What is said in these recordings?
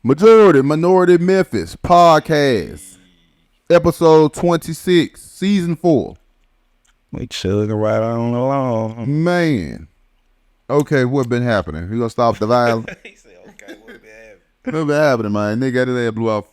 Minority Memphis podcast, episode 26, season 4. We chugging right on along. Man. Okay, what been happening? We gonna stop the violence? He said, okay, what been happening? What been happening, man? Nigga that blew off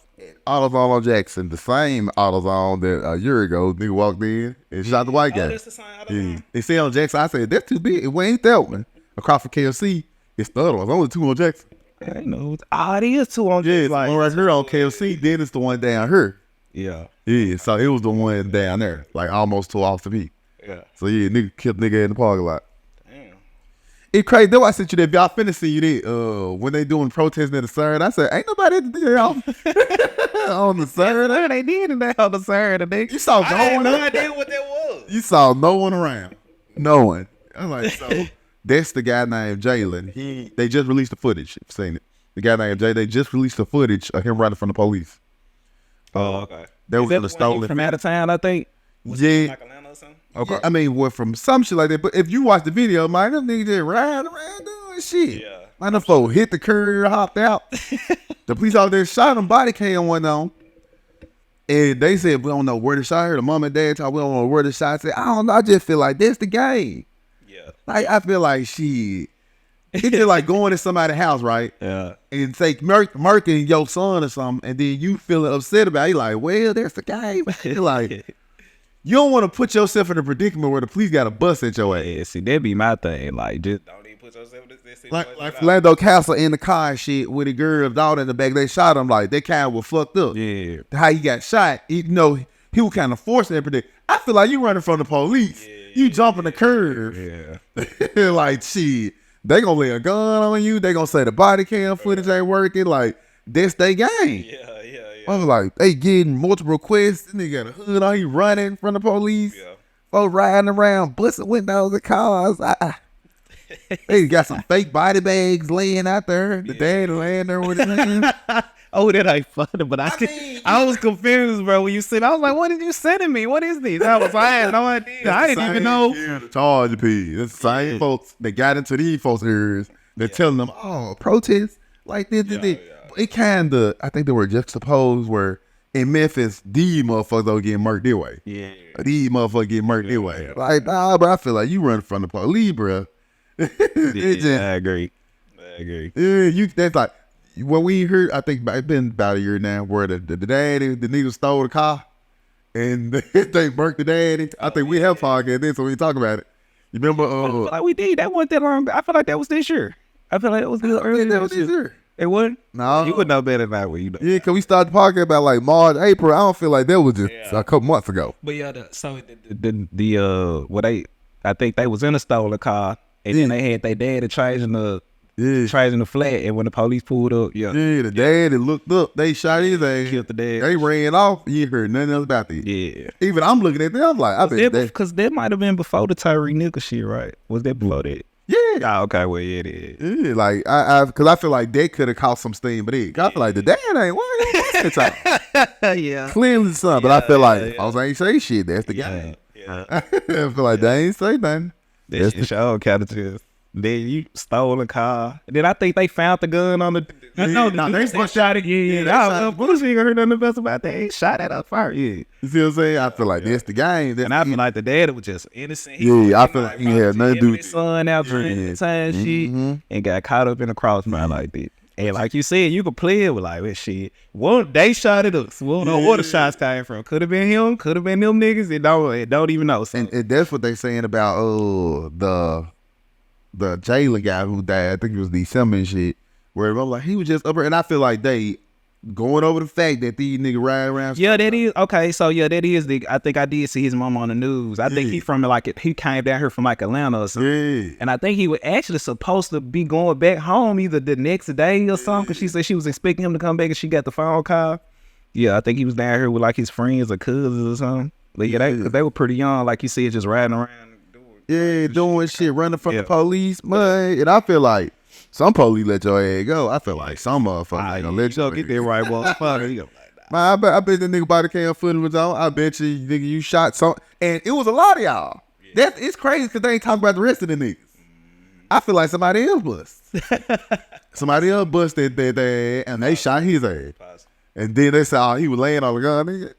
AutoZone on Jackson, the same AutoZone that a year ago, nigga walked in and shot the white guy. Oh, that's the same AutoZone? Yeah. They said on Jackson, I said, that's too big. It ain't that one. Across from KFC, it's the other one. There's only 2 on Jackson. I know. It is 2 on Yeah, Jackson. it's like one right here on KFC, then it's the one down here. Yeah. Yeah, so it was the one down there, like almost 2 off the beat. Yeah. So yeah, nigga killed nigga in the parking lot. Damn. It's crazy. Though I sent you that. Y'all finna see you there. When they doing protesting at the CERN, I said, ain't nobody at the on the CERN. They did in that on the Saturday. You saw no I had one. no idea what that was. You saw no one around. No one. I'm like, so that's the guy named Jalen. They just released the footage. You've seen it. The guy named Jay. They just released the footage of him running from the police. Oh, okay. That was the stolen stolen from out of town, I think. Yeah. Like Atlanta or something. Okay. Yeah, I mean, what from some shit like that. But if you watch the video, man, them niggas just riding around doing shit. Yeah. Man, them folks hit the curb, hopped out. The police out there shot him, body cam went on. And they said, we don't know where the shot. I heard the mom and dad talk, we don't know where the shot. I said, I don't know. I just feel like that's the game. Yeah. Like, I feel like shit. It's just like going to somebody's house, right? Yeah. And say murking your son or something, and then you feeling upset about it. You're like, well, that's the game. You're like, you don't want to put yourself in a predicament where the police got a bus at your ass. Yeah, see, that'd be my thing. Like, just don't even put yourself in this situation. Like Philando Castle in the car and shit with a girl daughter in the back. They shot him like that kind was fucked up. Yeah. How he got shot, he was kind of forced to predict. I feel like you running from the police. Yeah, you jumping the curve. Yeah. Like, shit. They gonna lay a gun on you. They gonna say the body cam footage ain't working. Like, that's their game. Yeah. I was like, they getting multiple requests. This nigga got a hood on. He running from the police. Yeah. Folks riding around, busting windows of cars. They got some fake body bags laying out there. The dad laying there with his hand. Oh, that ain't funny, but I was confused, bro. When you said, I was like, what did you sending me? What is this? I had no idea. I didn't even know. Yeah, the charge P. It's the same folks that got into these folks' ears. They're telling them, oh, protest like this. It kind of, I think they were juxtaposed where in Memphis, these motherfuckers don't get murked their way. Yeah. These motherfuckers get murked their way. Like, nah, but I feel like you run from the police, bro. I agree. Yeah, that's like, when we heard, I think it's been about a year now, where the daddy, the nigga stole the car and they murked the daddy. I think we have podcast then, so we talk about it. You remember? I feel like we did. That wasn't that long. I feel like that was this year. I feel like it was early this year. It wasn't? No. You would know better than that. You know. Yeah, because we started talking about like March, April. I don't feel like that was just a couple months ago. But yeah, I think they was in a stolen car, and then they had their daddy tracing the flat, and when the police pulled up, the daddy looked up, they shot his ass, killed the dad. They ran off. You ain't heard nothing else about that. Yeah. Even I'm looking at them, I'm like, I bet because that might have been before the Tyree Nichols shit, right? Was that below that? Yeah. Oh, okay, well, yeah, it is. Yeah, like because I feel like they could have caught some steam, but I feel like the dad ain't. Why? Yeah. Clearly, son. But I feel like I ain't say shit. That's the guy. Yeah. I feel like they ain't say nothing. That's the show character. Then you stole a car. Then I think they found the gun on the. No, they shot it. Yeah. Bullshit ain't heard nothing else about that. They shot at up fire. Yeah. You see what I'm saying? I feel like that's the game. And I feel like the dad was just innocent. I feel like he had nothing to do with his son out drinking time shit and got caught up in a crossfire like that. And like you said, you could play it with like this shit. Well, they shot at us. We don't know where the shots came from. Could have been him. Could have been them niggas. It don't even know. So. And that's what they saying about the jailer guy who died. I think it was December and shit. Where I'm like, he was just up there. And I feel like they going over the fact that these niggas ride around. Yeah, that is. Okay, so yeah, that is I think I did see his mom on the news. I think he he came down here from like Atlanta or something. Yeah. And I think he was actually supposed to be going back home either the next day or something. Cause she said she was expecting him to come back and she got the phone call. Yeah, I think he was down here with like his friends or cousins or something. But yeah, they were pretty young, like you said, just riding around. Doing shit, running from the police, man. And I feel like some police let your ass go. I feel like some motherfuckers ain't gonna let you get that right, motherfucker. Man, I bet the nigga body cam footage was on. I bet you, nigga, you shot some, and it was a lot of y'all. It's crazy because they ain't talking about the rest of the niggas. I feel like somebody else bust. Somebody else busted that and they shot his ass. And then they said, oh, he was laying on the gun.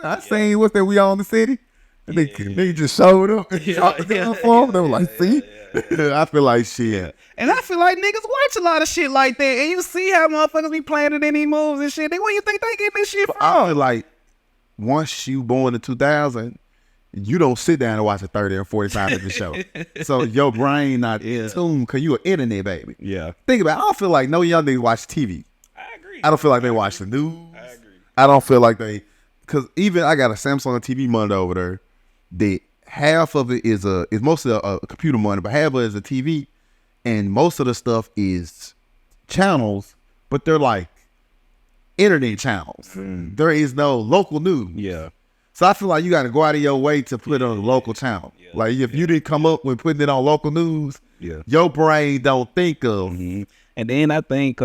I seen what's that we on the city. And they just showed up and shot the gun for him. They were like, see? I feel like shit. And I feel like niggas watch a lot of shit like that. And you see how motherfuckers be playing it in these moves and shit. Where you think they get this shit from? I feel like once you born in 2000, you don't sit down and watch a 30 or 45 minute show. So your brain not tuned because you an internet baby. Yeah. Think about it. I don't feel like no young niggas watch TV. I agree. I don't feel like they watch the news. I agree. I don't feel like they, because even I got a Samsung TV monitor over there that half of it is mostly a computer monitor, but half of it is a TV, and most of the stuff is channels, but they're like internet channels. There is no local news. Yeah. So I feel like you got to go out of your way to put it on a local channel. Yeah. Like if you didn't come up with putting it on local news, your brain don't think of. And then I think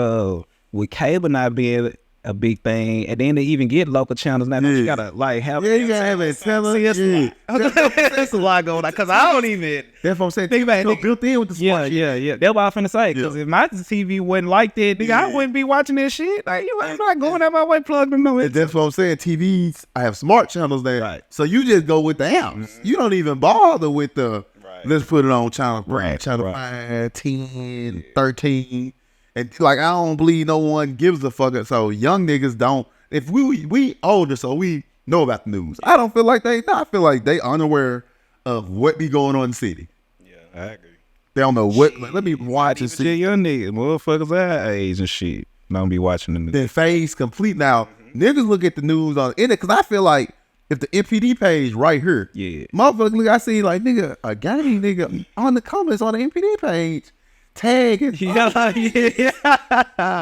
with cable not being a big thing, and then they even get local channels now. You gotta like have. Yeah, you gotta have it. That's a lot going on because I don't even. That's what I'm saying. Think about it. Built in with the smart shit. Yeah. That's what I'm finna say. Because if my TV wasn't like that, nigga, I wouldn't be watching this shit. Like I'm not going out my way plugging no. That's what I'm saying. TVs, I have smart channels there, right? So you just go with the apps. You don't even bother with the. Right. Let's put it on channel 5, 10, 13. And like I don't believe no one gives a fuck. So young niggas don't. If we older, so we know about the news. I don't feel like they. I feel like they unaware of what be going on in the city. Yeah, I agree. They don't know what. Let me watch and see. Young niggas, motherfuckers our age and shit. Don't be watching the news. Then phase complete. Now niggas look at the news on the internet because I feel like if the MPD page right here, motherfuckers look. I see like nigga a gang nigga on the comments on the MPD page. Tag it.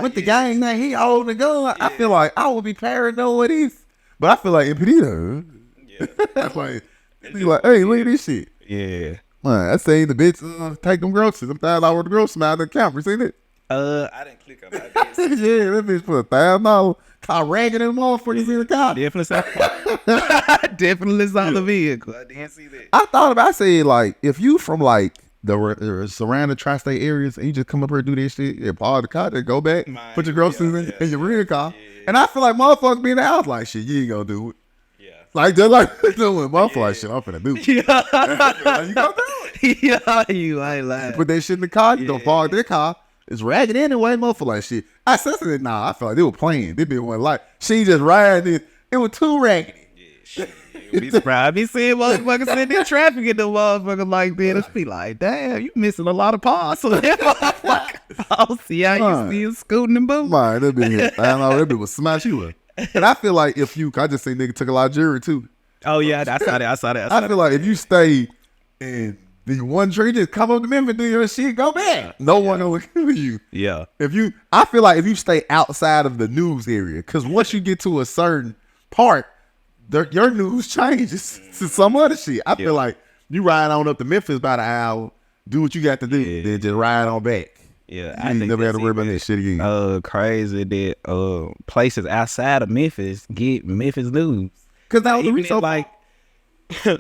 With the gang that he holding the gun, I feel like I would be paranoid. But I feel like MPD though. Like, he like, hey, look at this shit. Yeah. Man, I say the bitch take them groceries. I'm $1,000 the groceries out of the account. You seen it? I didn't click on that. Yeah, that bitch put $1,000. Car ragging them motherfuckers in the car. Definitely saw the vehicle. I didn't see that. I thought about. I said like, if you from like the surrounding tri-state areas and you just come up here and do this shit and park the car, then go back, put your groceries in your rear car. And I feel like motherfuckers be in the house like shit, you ain't gonna do it. Yeah. Like just like doing motherfuckers like shit, I'm finna do it. You gonna do it. Yeah, you ain't lying. You put that shit in the car, you don't park their car. It's ragged anyway, motherfucker like shit. I said nah, I feel like they were playing. They been one like she just riding it. It was too raggedy. Yeah, shit. Be surprised. Be seeing motherfuckers sitting in traffic in the motherfucker like that. It's be like, damn, you missing a lot of parcels. I'll see how you still scooting and boom. Man, that bitch, I know that bitch was smash you up. And I feel like if you, I just say nigga took a lot of jewelry too. Oh yeah, I saw that. I feel like if you stay in the one tree, just come up to Memphis, do your shit, go back. No one will kill you. Yeah. I feel like if you stay outside of the news area, because once you get to a certain part, your news changes to some other shit. I feel like you ride on up to Memphis about an hour, do what you got to do, then just ride on back. Yeah, I never had to worry about that shit again. Crazy that places outside of Memphis get Memphis news. Cause that was the reason,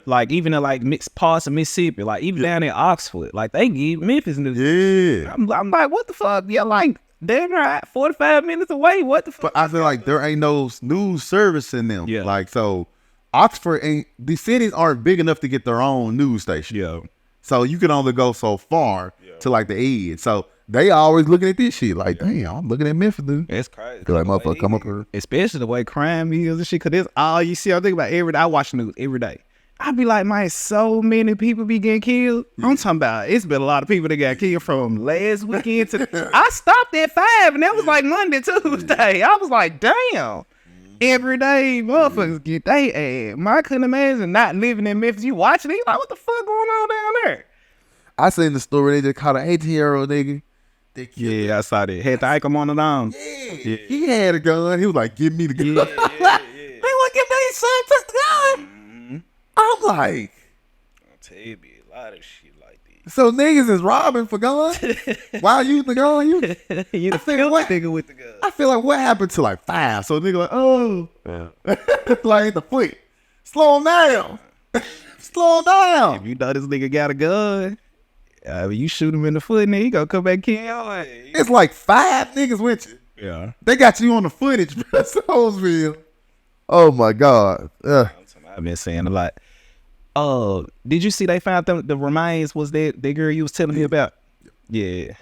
like even in like mixed parts of Mississippi, like even down in Oxford, like they get Memphis news. Yeah, I'm like, what the fuck? Yeah, like they're right 45 minutes away. What the fuck? But I feel like there ain't no news service in them. Yeah, like so. Oxford ain't, these cities aren't big enough to get their own news station. Yeah. So you can only go so far to like the edge. So they always looking at this shit like, damn, I'm looking at Memphis, dude. It's crazy. Like, motherfucker, come up here. Especially the way crime is and shit, because that's all you see. I think about every day. I watch the news every day. I be like, man, so many people be getting killed. I'm talking about, it's been a lot of people that got killed from last weekend to, I stopped at 5 and that was like Monday, Tuesday. I was like, damn. Every day, motherfuckers get they ass. I couldn't imagine not living in Memphis. You watching it, you like, what the fuck going on down there? I seen the story, they just caught an 18-year-old nigga. Yeah, I saw that. Had to hike him on the down. Yeah, he had a gun. He was like, give me the gun. They want to give their son took the gun. I'm like, I'll tell you, be a lot of shit like this. So niggas is robbing for guns? Why you the gun? You the nigga with the gun. I feel like what happened to like 5? So nigga like, oh. Yeah. Like the foot. Slow him down. Slow him down. If you know this nigga got a gun, You shoot him in the foot, and then he gonna come back and kill your ass. It's like 5 niggas with you. Yeah. They got you on the footage, bro. Soulsville. Oh my God. I've been saying a lot. Did you see they found the remains was that girl you was telling me about? Yeah.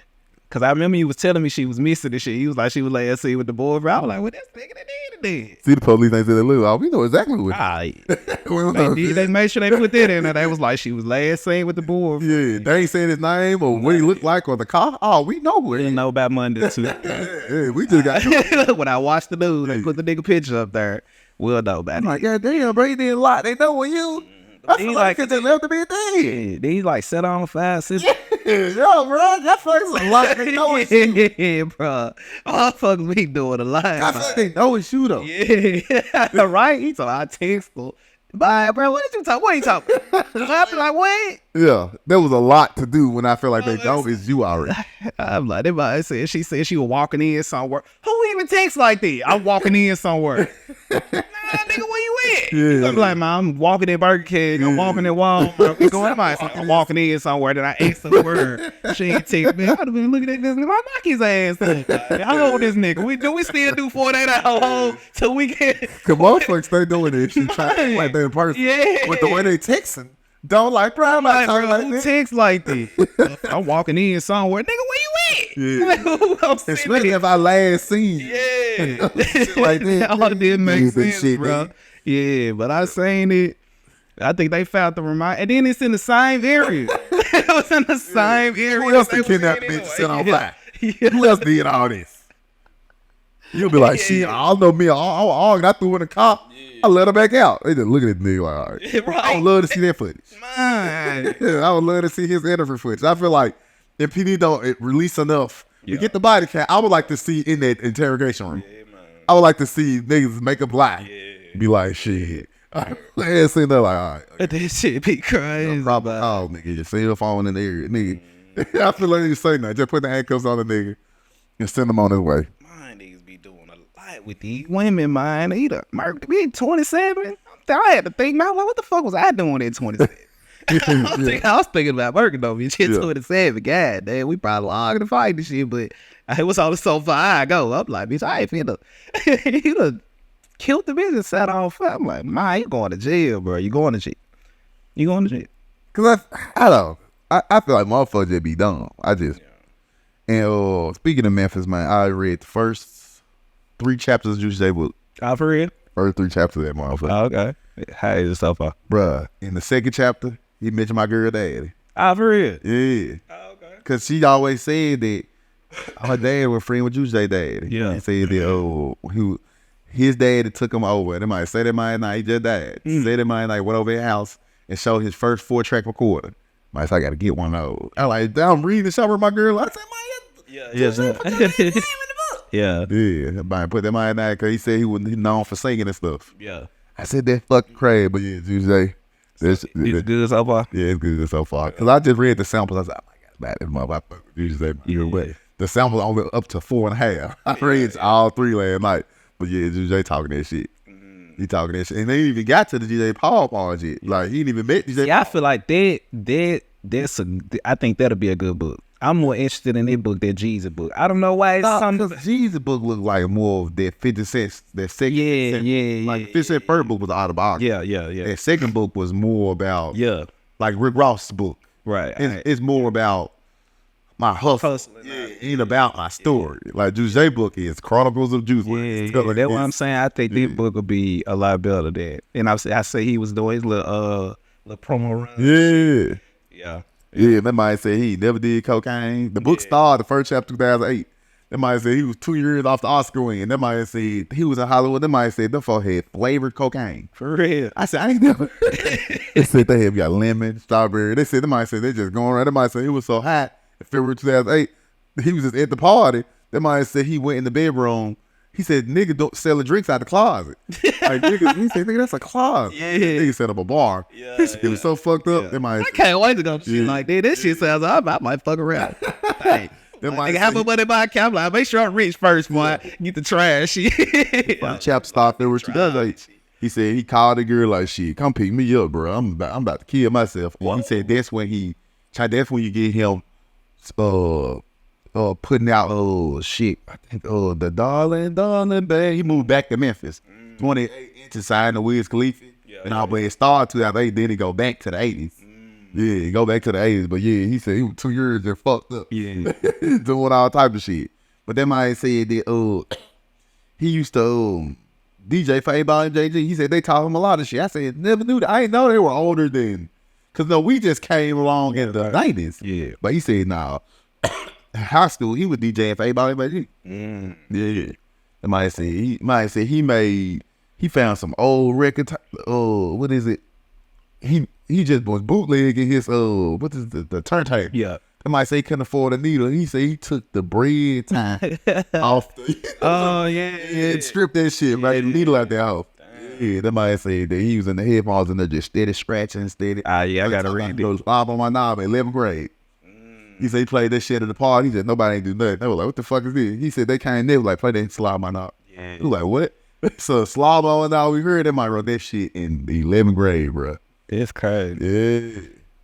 Cause I remember you was telling me she was missing and shit. He was like she was laying see with the boy. Bro. I was like, what that nigga that did? See, the police ain't said that. Look, oh, we know exactly what. They made sure they put that in there. They was like she was last seen with the boy. Yeah, they ain't saying his name or what he looked like or the car. Oh, we know We it. didn't know about Monday too. Yeah, we just got. When I watched the news, they put the nigga picture up there. We'll know about I'm it. like, God damn, bro, he did a lot. They know when you. I feel like they left to be a thing. Yeah, they like set on fire. Yo, bro, that fucks a lot. They know it's you. Yeah, bro. All fuckers be doing a lot. I feel like they know it's you though. Yeah, right. He told I text her. Bye, bro. What did you talk? What are you talking? I be like, what? Yeah, there was a lot to do when I feel like they know it's you already. I'm like, she said she was walking in somewhere. Who even texts like that? I'm walking in somewhere. Nah, nigga, where you at? Yeah. I'm like, man, I'm walking in Burger King. I'm walking in Walmart. I'm walking in somewhere. Then I asked her word. She ain't text me. I'd have been looking at this nigga. I knock his ass. How old this nigga? We still do 48 hours till we get. Cause motherfuckers they doing this shit trying like they in person. Yeah. But the way they texting, don't like, bro. I'm not talking like Who this. text like this? I'm walking in somewhere. Nigga, where you at? Yeah. I'm Especially if I last seen you. Yeah. Shit like that. All it did make Yeah, sense, shit, bro. nigga. Yeah, but I seen it. I think they found the remind, and then it's in the same area. It was in the same area. Who else They did was kidnap in bitch anyway. sit on Yeah. fire? Yeah. Who else did all this? You'll be like, shit, I don't know me. I threw in the car. I let her back out. They just looking at me like, all right. Right. I would love to see that footage. Man. Yeah, I would love to see his interview footage. I feel like if PD don't release enough to get the body count, I would like to see in that interrogation room. Yeah, man. I would like to see niggas make up lie. Be like, shit. Let's see that like, all right. That shit be crazy. Probably, oh, nigga, your cell phone in the area. Nigga. I feel like you say nothing. Just put the handcuffs on the nigga and send him on his way. Man, niggas be doing a lot with these women, man. They done murdered me at 27. I had to think, man, like, what the fuck was I doing at 27? I was thinking about working though, bitch. At 27, god damn, we probably logging to fight this shit, but it was on the sofa. I go up like, bitch, I ain't finna. He done killed the bitch and sat on fire. I'm like, man, you going to jail, bro. You going to jail. You going to jail. Cause I don't. I feel like motherfuckers just be dumb. And speaking of Memphis, man, I read the first 3 chapters of Juice J book. Oh, for real? First 3 chapters of that motherfucker. Oh, okay. How is it so far? Bruh, in the second chapter, he mentioned my girl daddy. Oh, for real? Yeah. Oh, okay. Cause she always said that her dad was friend with Juice J daddy. Yeah. And said that, his daddy took him over. They might say that my night he just died. Say that my night went over his house and showed his first 4-track recorder. Might say I gotta get one of those. I like, I'm reading the show with my girl. I said, man, Yeah. yeah, man, put that man in there because he said he was known for singing and stuff. Yeah. I said that fucking crazy, but yeah, Juice J. It's good so far. Yeah, it's good so far. Cause I just read the samples. I said, oh my god, this motherfucker. Juice J. But the sample only up to 4.5. I read all 3 last night. But yeah, Juice J talking that shit. He talking that shit. And they even got to the DJ Paul part shit. Like, he didn't even met DJ Yeah, I feel like I think that'll be a good book. I'm more interested in that book than Jesus book. I don't know why it's something. Because Jesus' book looked like more of that 50 Cent, that second. Yeah. Like, 50 Cent first book was an autobiography. Yeah. That second book was more about, Yeah. like Rick Ross' book. Right. It's more about my hustle. It ain't about my story. Like Juice J book is Chronicles of Juice. Yeah, that's what I'm saying. I think this book will be a lot better than that. And I say he was doing his little promo run. Yeah. Yeah, that might say he never did cocaine. The book started the first chapter 2008. That might say he was 2 years off the Oscar win. That might say he was in Hollywood. That might say them folks had flavored cocaine. For real. I said, I ain't never. They said they have got lemon, strawberry. They said, they might say they just going around. They might say he was so hot in February 2008. He was just at the party. They might say he went in the bedroom. He said, nigga don't sell the drinks out the closet. Like, nigga, he said, nigga, that's a closet. Yeah. Nigga set up a bar. It was so fucked up. They might I can't wait to go to shit like that. This shit sounds like I might fuck around. Hey. Like, have a money in my account. Like, make sure I'm rich first, boy. Get the trash shit. Chapter started February 2008. He said he called the girl like, shit, come pick me up, bro. I'm about to kill myself. And he said that's when he That's when you get him putting out shit. I think the darling babe. He moved back to Memphis. 28 inches signed the Wiz Khalifa. And all but it started 2008, then he go back to the 80s. Yeah, go back to the 80s. But yeah, he said he was 2 years and fucked up. Yeah. Doing all type of shit. But that man said that he used to DJ for A-Ball and JG. He said they taught him a lot of shit. I said, never knew that. I didn't know they were older than. Because no, we just came along in the 90s. Yeah. But he said, nah, high school, he was DJing for A-Ball and JG. Yeah. The man said he found some old record. What is it? He just was bootlegging his what is the turntable? Yeah. They might say he couldn't afford a needle. He said he took the bread time off. And stripped that shit, right? The needle out there off. Yeah, that might say that he was in the headphones and they're just steady scratching, steady. I gotta read those slob on my knob in 11th grade. He said he played that shit at the party. He said nobody ain't do nothing. They were like, what the fuck is this? He said they can't never like play that slob on my knob. Yeah. He was like, what? So slob on my knob, we heard that might wrote that shit in the 11th grade, bro. It's crazy. Yeah.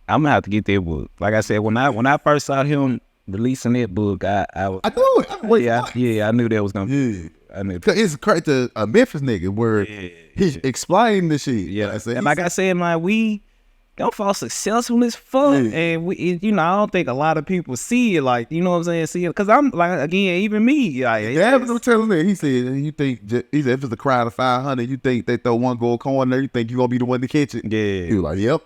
I'm gonna have to get that book. Like I said, when I first saw him releasing that book, I knew it. I knew that was gonna be. Yeah. I knew. Cause it's crazy, a Memphis nigga where he explained the shit. Yeah. And like I said, man, we don't fall successful as fuck, and we, I don't think a lot of people see it like, you know what I'm saying, see it, because I'm like, again, even me, like, yeah, was telling me, he said, he said, if it's a crowd of 500, you think they throw one gold coin there, you think you gonna be the one to catch it? Yeah. He was like, yep.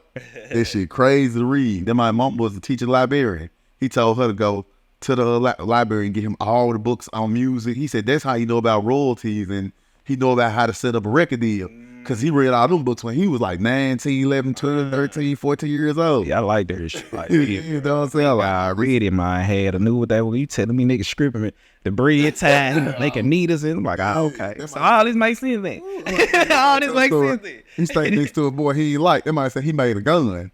That shit crazy to read. Then my mom was a teacher librarian. He told her to go to the library and get him all the books on music. He said that's how you know about royalties, and he know about how to set up a record deal. Because he read all them books when he was like 19, 11, 12, 13, 14 years old. Yeah, I like that shit. Like, you know what I'm saying? Like, I read it in my head. I knew what that was. You telling me niggas scripting me. The bread time, making needles in. I'm like, okay. So all this makes sense then. All this makes sense then. He stayed next to a boy he ain't like. That might say he made a gun.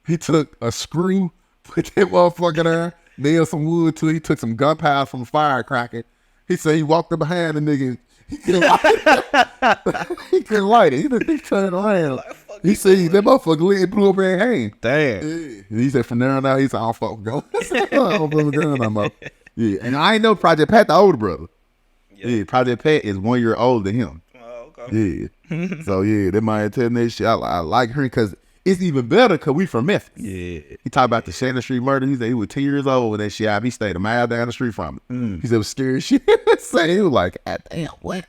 He took a screw, put that motherfucker there, nailed some wood to it. He took some gunpowder from a firecracker. He said he walked up behind the nigga. He couldn't light it. He turned around. He said that motherfucker lid blew up in hand. Damn. Yeah. He said from there on out, he said, I don't fucking go. I don't fucking go no more. Yeah. And I ain't know Project Pat the older brother. Yeah. Project Pat is 1 year older than him. Oh, okay. Yeah. So yeah, that might tell me that shit. I like her because it's even better because we from Memphis. Yeah. He talked about the Shannon Street murder. He said he was 10 years old when that shit happened. He stayed a mile down the street from it. He said it was scary shit. So he was like, God damn, what?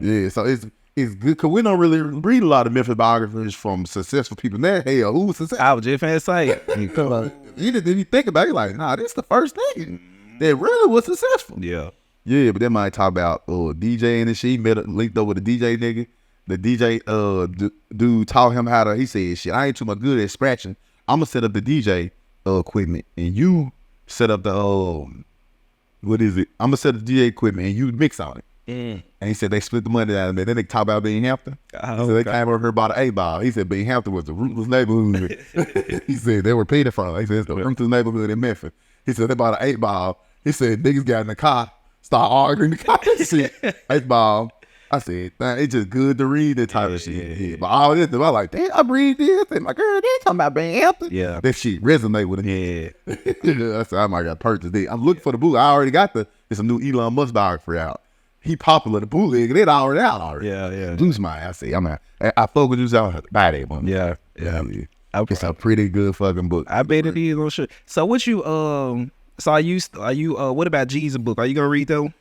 Yeah, so it's good because we don't really read a lot of Memphis biographies from successful people. Now, hell, who was successful? I was just finna say it. If you think about it, you're like, nah, this is the first nigga that really was successful. Yeah. Yeah, but they might talk about DJing and shit. He linked up with a DJ nigga. The DJ dude taught him how to, he said, shit, I ain't too much good at scratching. I'm going to set up the DJ equipment and you set up the, what is it? I'm going to set up the DJ equipment and you mix on it. And he said they split the money out of it. Then they talk about being Hampton. So they came over here about an A-ball. He said being Hampton was the rootless neighborhood. He said they were Peter from. He said it's the rootless neighborhood in Memphis. He said they bought an 8-ball. He said niggas got in the car, start arguing the car. Shit, 8-ball. I said, man, it's just good to read that type of shit. Yeah. But all this, I was like, damn, I read this. And my girl, they talking about being Hampton. Yeah. That shit resonate with it. Yeah. I said, I might got purchased it. I'm looking for the book. I already got it's a new Elon Musk biography out. He popular, the bootleg, it already out already. Yeah. Juice mine. I say, I fuck with Juice out buy that one. Yeah. It's a pretty good fucking book. I bet it is on shit. So what you so are you what about Jesus book? Are you gonna read though?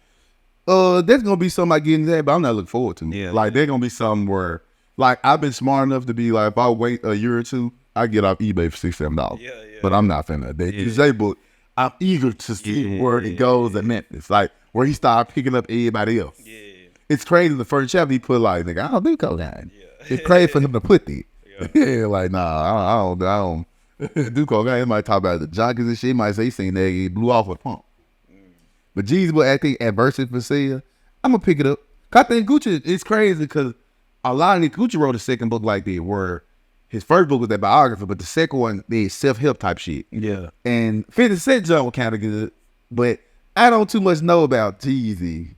There's gonna be something I get in there, but I'm not looking forward to. Yeah. Like there's gonna be something where like I've been smart enough to be like if I wait a year or two, I get off eBay for $6-7. Yeah. But I'm not finna. The J book, I'm eager to see where it goes at Memphis. Like where he started picking up everybody else. Yeah. It's crazy. The first chapter he put like, nigga, I don't do cocaine. Yeah. It's crazy for him to put that. Yeah. Like, nah, I don't do cocaine. He might talk about the junkies and shit. He might say he seen that he blew off with a pump. But Jesus book, I think Adversity for Sale, I'm gonna pick it up. Cause I think Gucci, it's crazy because a lot of Gucci wrote a second book like that where his first book was that biography, but the second one is self-help type shit. Yeah. And 50 Cent John was kind of good, but I don't too much know about Jeezy.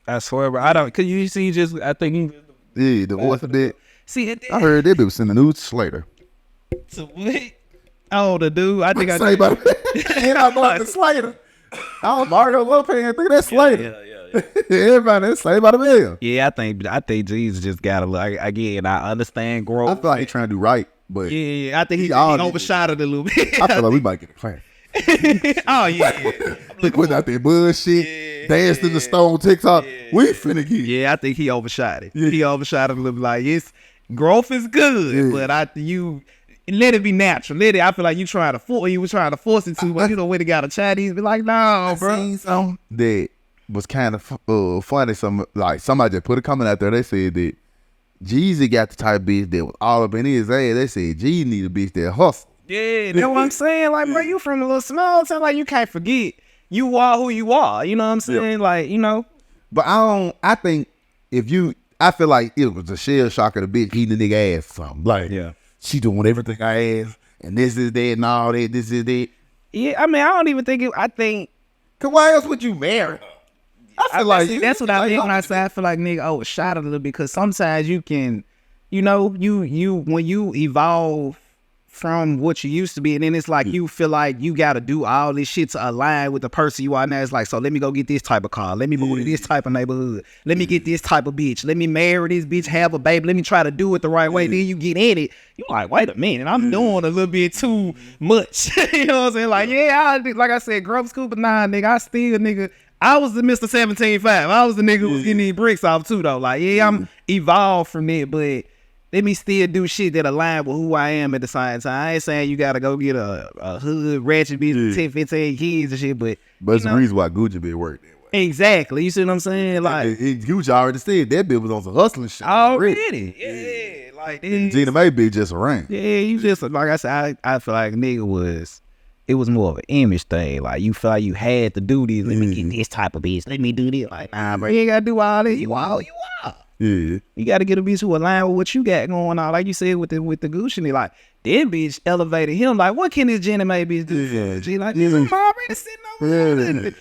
I swear, bro. I don't. Cause you see, I think the voice of that. See, I heard that bitch was in the news Slater. So what? Oh, the dude. I think I Say about and I'm Martin Slater. I'm Mario Lopez. I think that's Slater. Yeah. Everybody that's Saved by the Bell. Yeah, I think Jesus just gotta look again. I understand growth. I feel like he's trying to do right, but I think he overshot it a little bit. I feel like we might get a class. Oh yeah. Putting out that bullshit, danced in the stone TikTok. We finna get. Yeah, I think he overshot it. He overshot it a little bit. Like growth is good, but you let it be natural. I feel like you was trying to force it to, but you know when it got a Chinese, be like, no, bro. That was kind of funny. Somebody just put a comment out there. They said that Jeezy got the type of bitch that was all up in his ass. They said Jeezy need a bitch that hustle. Yeah, that's what I'm saying. Like, bro, you from a little small town. Like, you can't forget you are who you are. You know what I'm saying? Like, you know. But I think I feel like it was a shell shock of the bitch eating the nigga ass or something. Like, she doing everything I asked, and this is that and all that, this is that. Yeah, I mean, I don't even think I think. Cause why else would you marry her? I feel like that's what I mean when I say I feel like nigga overshot it a little bit, because sometimes you can, you know, you when you evolve from what you used to be, and then it's like you feel like you got to do all this shit to align with the person you are now. It's like, so let me go get this type of car, let me move to this type of neighborhood, let me get this type of bitch, let me marry this bitch, have a baby, let me try to do it the right way. Then you get in it, you like, wait a minute, I'm doing a little bit too much. You know what I'm saying? Like, like I said, grub school, but nah, nigga, I was the Mr. 17.5. I was the nigga who was getting these bricks off too, though. Like, I'm evolved from it, but let me still do shit that align with who I am at the same time. I ain't saying you gotta go get a hood ratchet bitch with 10, 15 kids and shit, but it's the reason why Gucci been working that way. Exactly. You see what I'm saying? Like, Gucci already said that bitch was on some hustling shit. Already. Yeah. Like, Gina May bitch just around. Yeah, you just, like I said, I feel like it was more of an image thing. Like, you feel like you had to do this. Let me get this type of bitch. Let me do this. Like, nah, bro, you ain't gotta do all this. You are. Yeah. You gotta get a bitch who align with what you got going on. Like you said with the Gucci, like, that bitch elevated him. Like, what can this Jenny May bitch do? Yeah. She like, I'm already sitting over there.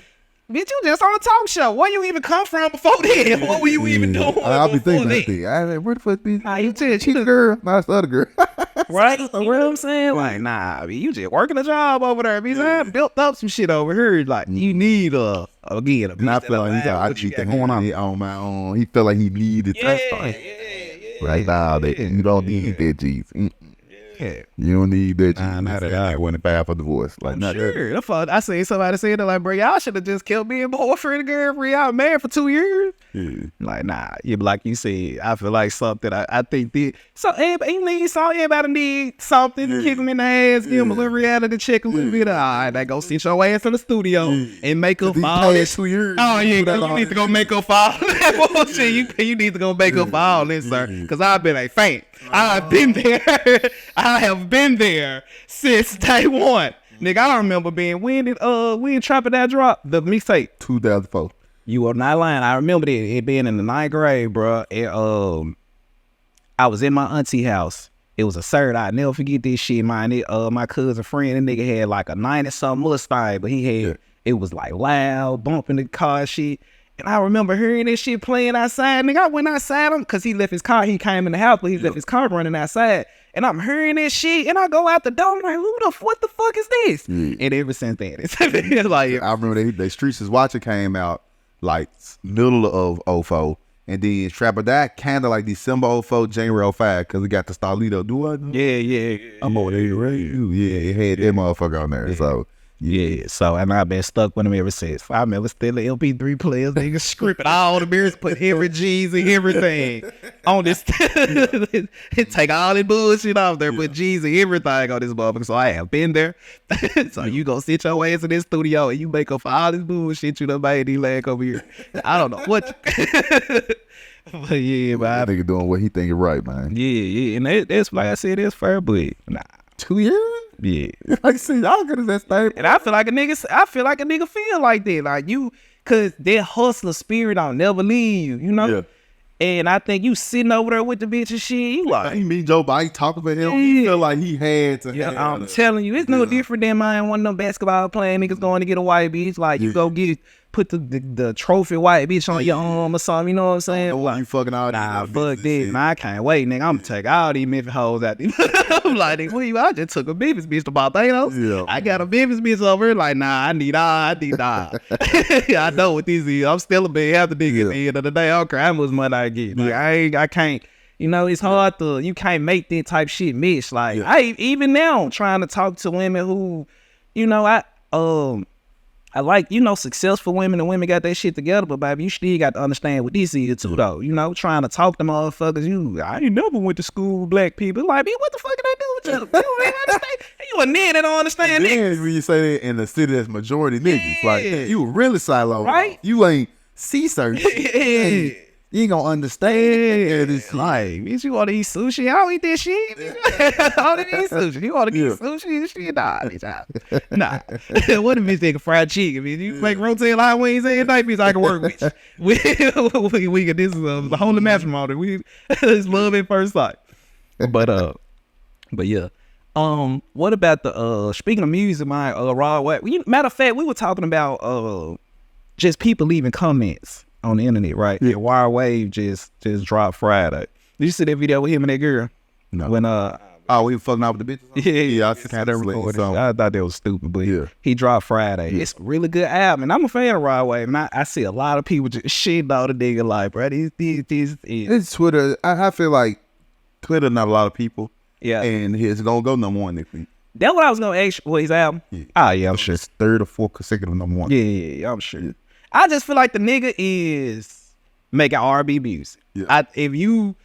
Bitch, you just on a talk show. Where you even come from before then? What were you even doing? I'll be thinking that thing. Where the fuck be? You tell she the girl, not the other girl. Right? So what I'm saying? Like, nah, I mean, you just working a job over there. Bitch, I built up some shit over here. Like, you need a bitch. Not feeling like I keep going on my own. He felt like he needed that. Right now, you don't need that, G's. Yeah. You don't need that. Not that I went bad for divorce. Like, I'm sure. I seen somebody say that, like, bro, y'all should have just kept being boyfriend and girlfriend. Y'all married for 2 years. Yeah. Like, nah. Like you said, I feel like something. I think that everybody need something to kick them in the ass, give them a little reality check, a little bit. All right, they go sit your ass in the studio and make up for all this. 2 years. Oh yeah, you need to go make up for all that bullshit. You need to go make up for all this, sir. Because I've been a fan. I've been there. I have been there since day one. Nigga, I don't remember when Trapping That drop, the mixtape. 2004. You are not lying. I remember it being in the 9th grade, bro. I was in my auntie house. It was a Saturday. I'll never forget this shit, man. My cousin friend, that nigga had like a 90-something Mustang, but he had, it was like loud, bumping the car shit. And I remember hearing this shit playing outside. Nigga, I went outside him because he left his car. He came in the house, but he left his car running outside. And I'm hearing this shit, and I go out the door. I'm like, what the fuck is this? And ever since then, it's like, I remember they Streets is Watching came out like middle of 04. And then Trapper That kind of like December 04, January 05, because we got the Starlito. Do I know? Yeah. I'm over there, right? Yeah, it had that motherfucker on there. So. Yeah, so and I've been stuck with him ever since. I remember still the LP3 players, niggas scripting all the mirrors, put every G's and everything on this. Take all the bullshit off there, put G's and everything on this motherfucker. So I have been there. So you go sit your ass in this studio and you make up for all this bullshit you done made these leg over here. I don't know what. But yeah, but I think doing what he think is right, man. Yeah, and that's like I said, that's fair, but nah. 2 years? Yeah. Like, see, y'all good as that thing. And I feel like a nigga feel like that. Like cause that hustler spirit don't never leave you, you know? Yeah. And I think you sitting over there with the bitch and shit, you like. He mean Joe Biden talking for him. He feel like he had to. Yeah, I'm telling you, it's no different than mine. One of them basketball playing niggas going to get a white bitch. Like, you go get put the trophy white bitch on your arm or something. You know what I'm saying? Why you fucking all Nah, these fuck bitches this. Nah, I can't wait, nigga. I'm gonna take all these Memphis hoes out there. I'm like, nigga, what you? I just took a Memphis bitch to Barbados. Yeah. I got a Memphis bitch over here. Like, nah, I need all. I know what this is. I'm still a big half the nigga at the end of the day. I don't care how much money I get. Like, I can't. You know, it's hard to. You can't make that type shit mix. Like, even now trying to talk to women who, you know, I like, you know, successful women and women got that shit together, but baby, you still got to understand what this is too, though. You know, trying to talk to motherfuckers. I ain't never went to school with black people. Like, man, what the fuck did I do with you? You ain't understand. You a nigga that don't understand Then niggas. when you say that in the city that's majority niggas, like you really silo, Right? You ain't see certain shit. You ain't gonna understand. It's Like, bitch, you want to eat sushi? I don't eat that shit. I don't eat sushi. You want to eat sushi? Shit, nah, bitch. Nah. What if bitch take a fried chicken? Bitch, you make rotel line wings every night, bitch, I can work with you. We this is the holy matrimony. It's love at first sight. But yeah. What about the speaking of music, my raw way. Matter of fact, we were talking about just people leaving comments on the internet, right? Yeah. Wire Wave just dropped Friday. Did you see that video with him and that girl? No. When we fucking out with the bitches? Yeah, I kind of recorded. I thought that was stupid, but he dropped Friday. It's a really good album, and I'm a fan of Wire Wave, and I see a lot of people just shitting on the nigga like, bro, this. It's Twitter. I feel like Twitter not a lot of people. Yeah. And it's gonna go number one next week. That's what I was gonna ask you for his album. Yeah. I'm sure. It's third or fourth consecutive number one. Yeah, I'm sure. I just feel like the nigga is making R&B music. Yeah. If you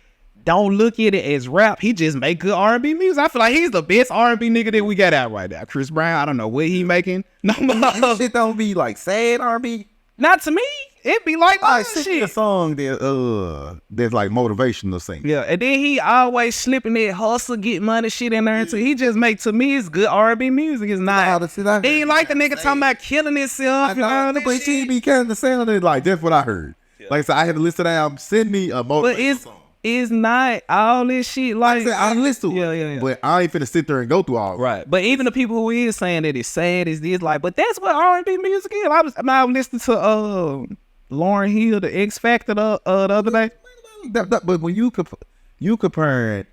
don't look at it as rap, he just make good R&B music. I feel like he's the best R&B nigga that we got out right now. Chris Brown, I don't know what he making. No more. Shit don't be like sad R&B. Not to me. It be like Sing a song that's like motivational singing. Yeah, and then he always slipping that hustle, get money shit in there too. He just make, to me, it's good R&B music. It's not. He ain't like the nigga talking about killing himself. But she be kind of sounding like that's what I heard. Yeah. Like I said, I had to listen to that album. Send me a motivational song. It's not all this shit like I listen to it. Yeah. But I ain't finna sit there and go through all right. But even the people who is saying that it's sad, is this like, but that's what R&B music is. I was listening to Lauryn Hill, the X Factor the other day. But when you comparing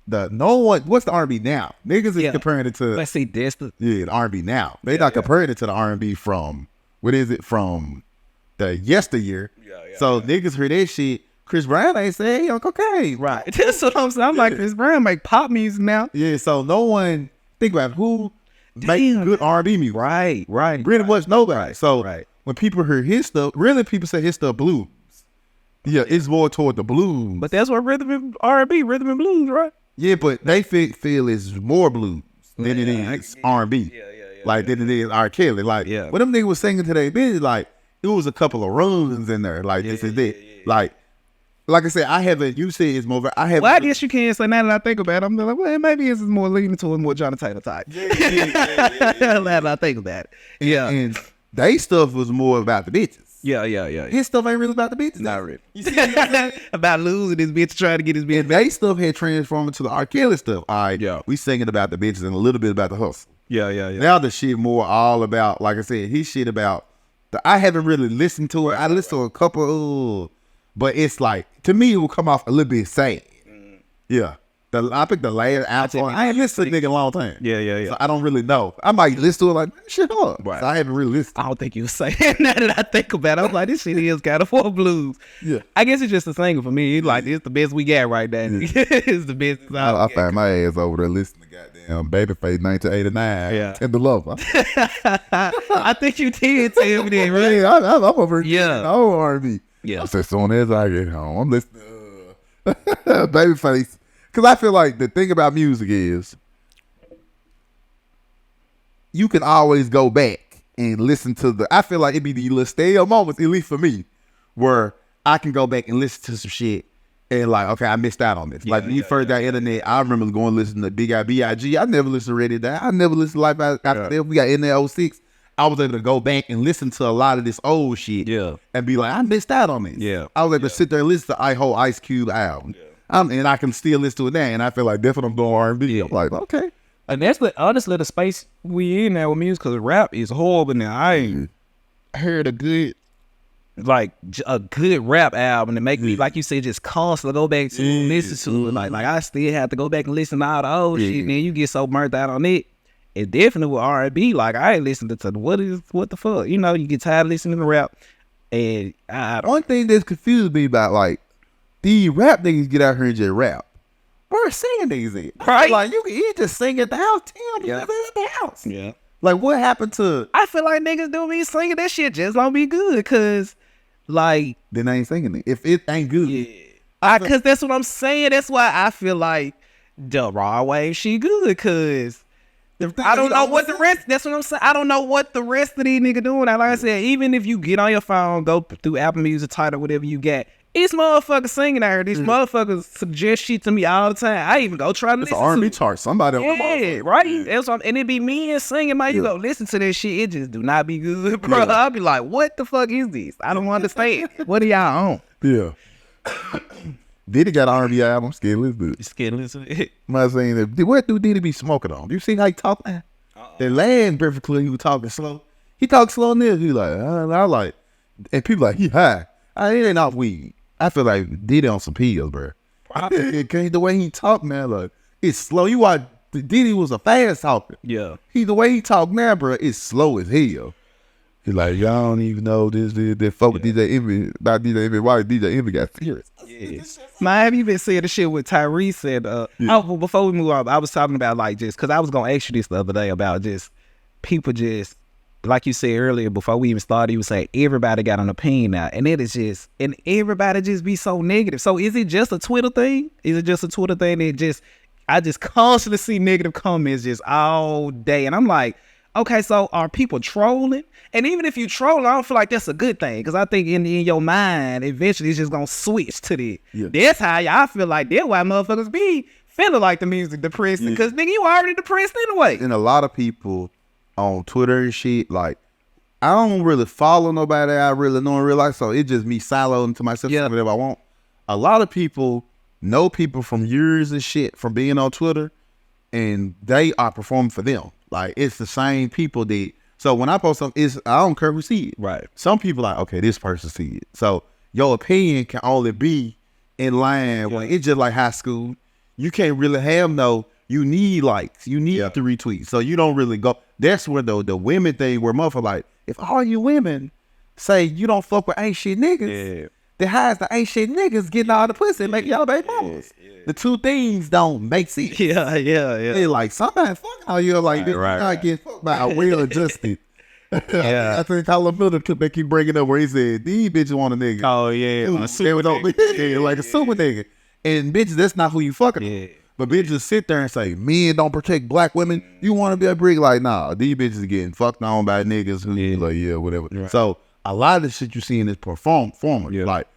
what's the R&B now? Niggas is comparing it to. Let's see, that's the R&B now. They not comparing it to the R&B from from the yesteryear. So niggas heard that shit. Chris Brown ain't say he on cocaine. Right. That's what I'm saying. I'm like, Chris Brown make pop music now. Yeah, so no one think about who make good R&B music. Right. Pretty much nobody. So when people hear his stuff, really people say his stuff blues. Yeah, it's more toward the blues. But that's what rhythm and R&B, rhythm and blues, right? Yeah, but they feel it's more blues than it is R&B. Like than it is R. Kelly. Like when them niggas was singing today, bitch, like it was a couple of runs in there. Like this is it. Like I said, you said it's more. I guess you can't say now that I think about it. I'm like, well, maybe it's more leaning towards more Johnny Taylor type. Now that I think about it. Yeah. And they stuff was more about the bitches. Yeah. His stuff ain't really about the bitches. Not really. You see about losing this bitch, trying to get his bitch. And they stuff had transformed into the R. Kelly stuff. All right, we singing about the bitches and a little bit about the hustle. Yeah. Now the shit more all about, like I said, his shit about, I haven't really listened to it. I listened to a couple, but it's like, to me, it will come off a little bit sad. Yeah. I picked the last album. I ain't listened to the nigga in a long time. Yeah. So I don't really know. I might listen to it like, shit up. Right. So I haven't really listened. I don't think you were saying now that I think about it. I was like, this shit is kind of for blues. Yeah. I guess it's just a single for me. It's like, it's the best we got right now. It's the best. I find my ass over there listening to goddamn Babyface 1989 and The Lover. I think you did tell me that, right? I'm over here. Oh, R&B. Yeah. I said, soon as I get home, I'm listening to Babyface. Because I feel like the thing about music is you can always go back and listen to I feel like it'd be the little stale moments, at least for me, where I can go back and listen to some shit and like, okay, I missed out on this. Like when you first got internet, I remember going to listen to Big I.B.I.G. I never listened to Ready to Die. I never listened to Life After Death. We got in there 06. I was able to go back and listen to a lot of this old shit and be like, I missed out on this. Yeah. I was able to sit there and listen to whole Ice Cube album. Yeah. And I can still listen to it now, and I feel like that's what I'm doing R&B. Yeah. I'm like, okay. And that's honestly the space we in now with music, because rap is horrible now. heard a good a good rap album to make me, like you said, just constantly go back to listen to it. Like I still have to go back and listen to all the old shit. And then you get so burnt out on it. It definitely with R&B. Like I ain't listening to what the fuck. You know, you get tired of listening to rap. And one thing that's confused me about like these rap niggas get out here and just rap. Where singing niggas in? Right? Like you just sing at the house, at the house. Yeah. Like what happened to? I feel like niggas do be singing that shit just don't be good, cause like then I ain't singing it. If it ain't good, cause that's what I'm saying. That's why I feel like the raw wave she good, cause I don't know what the rest. That's what I'm saying. I don't know what the rest of these niggas doing. Like I said, even if you get on your phone, go through Apple Music, title whatever you got. These motherfuckers singing out here. These motherfuckers suggest shit to me all the time. I even go try to listen to R&B chart. Somebody right. That's what and it be me and singing, man. You go listen to this shit. It just do not be good, bro. I'll be like, what the fuck is this? I don't understand. What are y'all on? Yeah. Diddy got R&B album. Scared Listen. Scared Listen. I'm saying that. What do Diddy be smoking on? You see how he talk, man? The last Breakfast Club, he was talking slow. He talk slow nigga. He like, I like, and people like, he high. It ain't off weed. I feel like Diddy on some pills, bro. The way he talk, man, like it's slow. You watch Diddy was a fast talker. Yeah. The way he talk now, bro, it's slow as hell. He's like, y'all don't even know this fuck with DJ Envy, about DJ Envy. Why DJ Envy got serious? Yeah. Man, have you been saying the shit with Tyrese said? Before we move on, I was talking about like just because I was gonna ask you this the other day about just people just. Like you said earlier, before we even started, you was saying everybody got an opinion now, and it is just, and everybody just be so negative. So is it just a Twitter thing? Is it just a Twitter thing that I just constantly see negative comments just all day, and I'm like, okay, so are people trolling? And even if you troll, I don't feel like that's a good thing, because I think in your mind, eventually it's just gonna switch to the. Yeah. That's how I feel like that's why motherfuckers be feeling like the music depressing, because nigga, you already depressed anyway. And a lot of people on Twitter and shit, like I don't really follow nobody I really know in real life, so it's just me siloing to myself, whatever I want. A lot of people know people from years and shit from being on Twitter, and they are performing for them. Like it's the same people that. So when I post something, I don't care who see it. Right. Some people like, okay, this person see it. So your opinion can only be in line. When it's just like high school. You can't really have no. You need likes. You need to retweet. So you don't really go. That's where the women thing where motherfucker like, if all you women say you don't fuck with ain't shit niggas, then how is the ain't shit niggas getting all the pussy and make y'all baby mamas? The two things don't make sense. Yeah. They like, somebody fuck all you like this. Right. Get fucked by a well-adjusted. I think Tyler Miller clip they keep bringing up where he said, these bitches want a nigga. Oh, yeah. Like a super nigga. And bitches, that's not who you fucking on. But bitches sit there and say, men don't protect black women. You want to be a brick? Like, nah, these bitches are getting fucked on by niggas who like, whatever. Right. So a lot of the shit you see in this performance, like,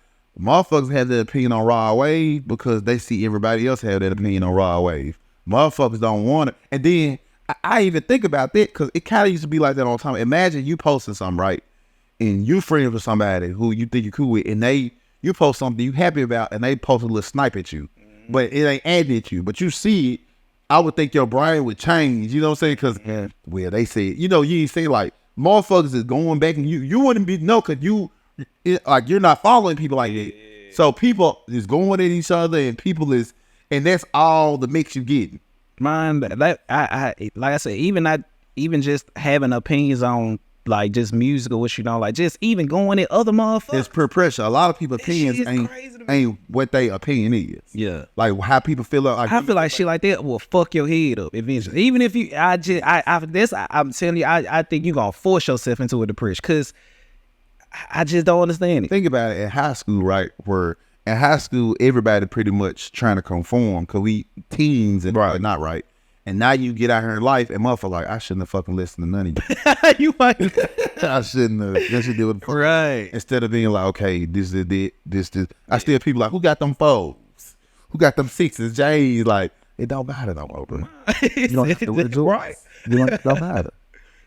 motherfuckers have that opinion on Raw Wave because they see everybody else have that opinion on Raw Wave. Motherfuckers don't want it. And then I even think about that because it kind of used to be like that all the time. Imagine you posting something, right? And you friends with somebody who you think you're cool with, and you post something you happy about, and they post a little snipe at you. But it ain't adding at you. But you see it, I would think your brain would change. You know what I'm saying? Because, well, they say, you ain't say like, motherfuckers is going back and you wouldn't be, because you're not following people like that. So people is going at each other and people is, and that's all the mix you getting. Man, like I said, even just having opinions on like just music or what you know, like just even going at other motherfuckers. It's peer pressure. A lot of people's opinions ain't what they opinion is. Yeah. Like how people feel. Like I feel like shit like that will fuck your head up eventually. Even if you, I'm telling you, I think you're gonna force yourself into a depression because I just don't understand it. Think about it in high school, right? Where in high school, everybody pretty much trying to conform because we teens and not right. And now you get out here in life and motherfucker like, I shouldn't have fucking listened to none of you. You might. I shouldn't have. That should do it. Right. Instead of being like, okay, this is it. This. I still people like, who got them fours? Who got them sixes, J's? Like, it don't matter no more, bro. You don't have to rejoice. Right. You don't matter.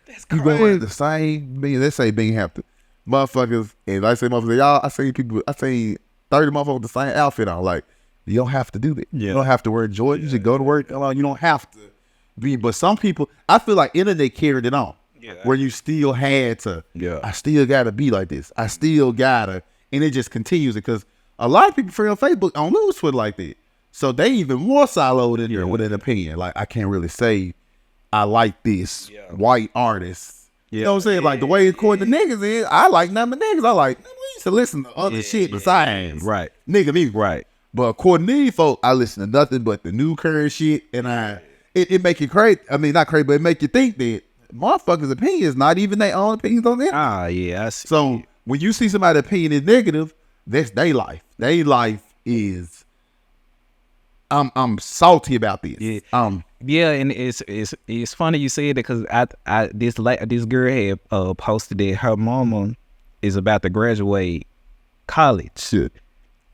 That's crazy. You go with the same being. Let's say being have to. Motherfuckers, and I say motherfuckers, y'all, I say 30 motherfuckers with the same outfit on. Like, you don't have to do that. Yeah. You don't have to wear Jordan. You should go to work. You don't have to be. But some people, I feel like internet carried it on. where you still had to. Yeah. I still gotta be like this. I still gotta, and it just continues it because a lot of people on Facebook don't lose Twitter like that, so they even more siloed in there with an opinion. Like I can't really say I like this white artist. You know what I'm saying? Like the way according to niggas is, I like none of the niggas. I like we used to listen to other shit besides nigga music. Right. But according to these folks, I listen to nothing but the new current shit, and it make you crazy. I mean, not crazy, but it make you think that motherfuckers' opinion is not even their own opinions on them. I see. So when you see somebody's opinion is negative, that's their life. Their life is. I'm salty about this. Yeah, and it's funny you said that because this girl had posted that her mama is about to graduate college. Shit.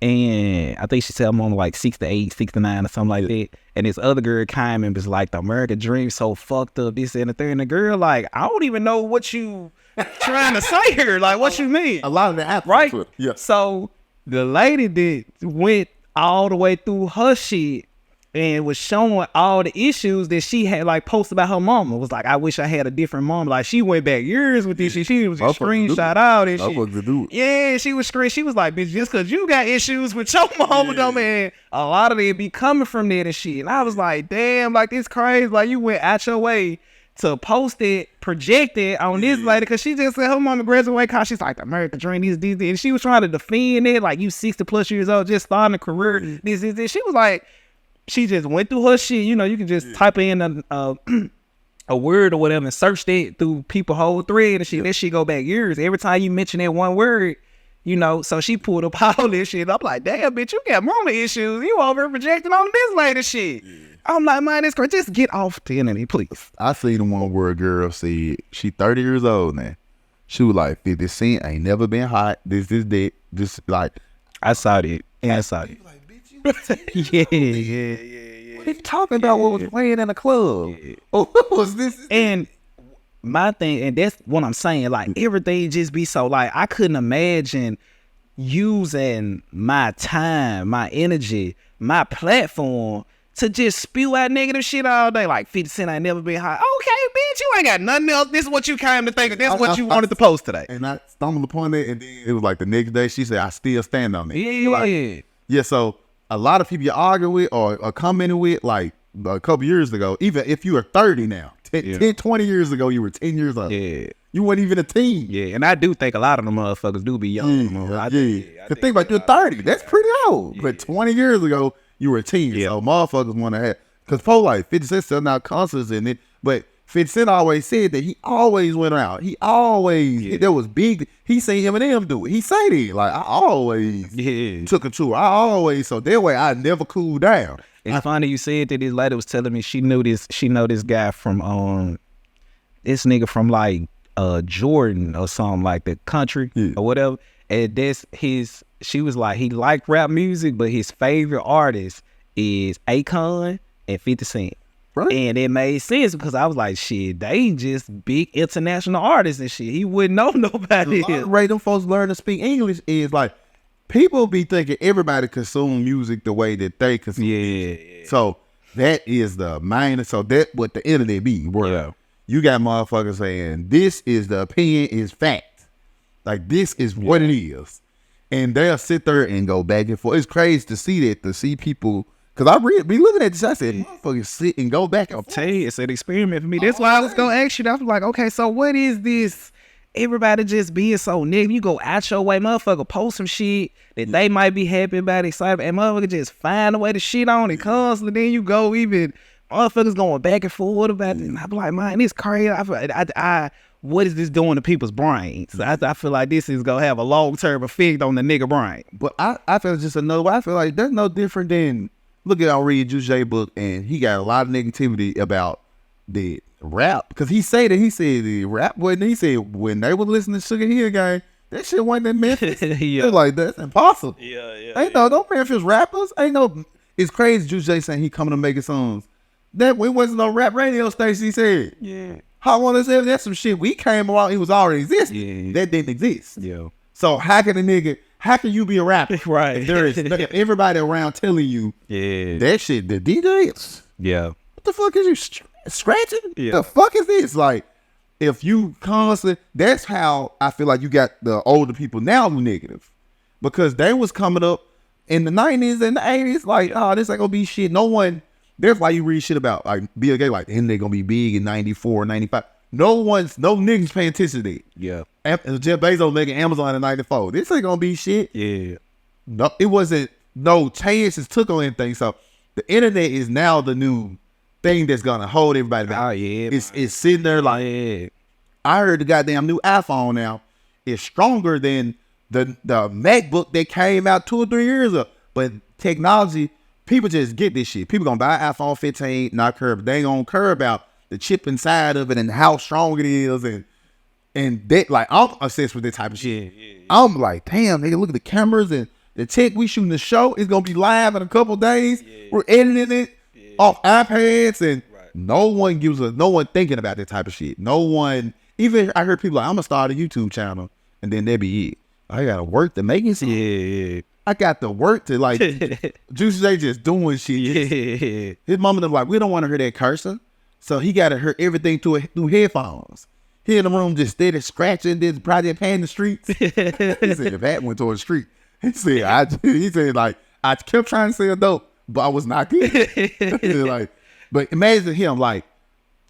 And I think she said I'm on like 68, 69 or something like that. And this other girl came and was like, the American dream so fucked up, this and the thing. And the girl like, I don't even know what you trying to say here. Like, what you mean? A lot of the apps. Right? Yeah. So the lady that went all the way through her shit and was showing all the issues that she had like posted about her mama. Was like, I wish I had a different mom. Like she went back years with this shit. She was screenshot all this shit. Yeah, she was She was like, bitch, just cause you got issues with your mama, though, man, a lot of it be coming from there and shit. And I was like, damn, like this crazy. Like you went out your way to post it, project it on this lady, cause she just said her mama graduated college. She's like, the American dream, this, and she was trying to defend it, like you 60 plus years old, just starting a career, this. She was like, she just went through her shit. You know, you can just type in a word or whatever and search that through people whole thread and shit. That shit go back years. Every time you mention that one word, you know, so she pulled up all this shit. I'm like, damn, bitch, you got mama issues. You over here projecting on this lady shit. I'm like, man, this girl, just get off the internet, please. I seen the one where a girl said she 30 years old now. She was like, 50 Cent ain't never been hot. This like. I saw it. And I saw it. Like, bitch, you yeah. What are you talking about? What was playing in the club? Yeah. Oh, what was this? And my thing, and that's what I'm saying, like everything just be so like, I couldn't imagine using my time, my energy, my platform to just spew out negative shit all day. Like 50 Cent ain't never been hot. Okay, bitch, you ain't got nothing else. This is what you came to think of. This is what you wanted to post today. And I stumbled upon it, and then it was like the next day she said, I still stand on it. Yeah. Like, yeah, so a lot of people you argue with or commenting with, like a couple years ago, even if you are 30 now, 10, 20 years ago, you were 10 years old. Yeah. You weren't even a teen. Yeah, and I do think a lot of them motherfuckers do be young. I think about you're 30. That's pretty old. Yeah. But 20 years ago, you were a teen. Yeah. So motherfuckers want to have, because for like 50 Cent selling out concerts in it, but 50 Cent always said that he always went out. He always, there was big, he seen Eminem do it. He said it. Like, I always took a tour. So that way I never cooled down. It's funny you said that this lady was telling me she know this guy from, this nigga from like, Jordan or something like the country or whatever. And she was like, he liked rap music, but his favorite artist is Akon and 50 Cent. Right. And it made sense because I was like, shit, they just big international artists and shit. He wouldn't know nobody. The way them folks learn to speak English is like, people be thinking everybody consume music the way that they consume music. So that is the main, so that what the internet be. Where you got motherfuckers saying, this is the opinion is fact. Like, this is what it is. And they'll sit there and go back and forth. It's crazy to see that, to see people, because I be looking at this, I said, motherfuckers sit and go back and forth. I'll tell you, it's an experiment for me. That's why I was going to ask you. I was like, okay, so what is this? Everybody just being so negative. You go out your way, motherfucker, post some shit that they might be happy about, excited, and motherfucker just find a way to shit on it constantly. Then you go even, motherfuckers going back and forth about it. And I be like, man, it's crazy. What is this doing to people's brains? I feel like this is going to have a long-term effect on the nigga brain. But I feel it's just another way. I feel like that's no different than, look at, I'll read Juice book, and he got a lot of negativity about the rap. Because he said the rap wasn't, he said when they were listening to Sugar Hill Gang, that shit wasn't in Memphis. They're like, that's impossible. Ain't no Memphis rappers. Ain't no, it's crazy Juice saying he coming to making songs. That it wasn't no rap radio station, he said. Yeah. How I want to say that's some shit we came around, it was already existing. Yeah. That didn't exist. Yeah. So how can you be a rapper? Right. If there is everybody around telling you that shit, the DJs. Yeah. What the fuck is you scratching? Yeah. The fuck is this? Like, if you constantly, that's how I feel like you got the older people now who negative, because they was coming up in the 90s and the 80s like, oh, this ain't gonna be shit. No one. That's why you read shit about like Bill Gates, like, and they gonna be big in 94, 95. No niggas paying attention to that. Yeah. Jeff Bezos making Amazon in 94. This ain't gonna be shit. Yeah. No, it wasn't no chances took on anything. So the internet is now the new thing that's gonna hold everybody back. Oh yeah. It's sitting there like, I heard the goddamn new iPhone now is stronger than the MacBook that came out 2 or 3 years ago. But technology, people just get this shit. People gonna buy an iPhone 15, not care. They ain't gonna care about the chip inside of it and how strong it is, and that, like, I'm obsessed with this type of shit. Yeah. I'm like, damn, nigga, look at the cameras and the tech we shooting the show. It's gonna be live in a couple days. Yeah. We're editing it off iPads, and no one thinking about that type of shit. No one, even I heard people like, I'm gonna start a YouTube channel, and then that be it. I gotta work to make it. Yeah. I got to work to, like, Juicy J just doing shit. Yeah. His mama them like, we don't want to hear that cursing. So he got to hear everything through headphones. He in the room just steady scratching this project pan the streets. He said, if that went toward the street. He said, like, I kept trying to sell dope, but I was not good. Like, but imagine him, like,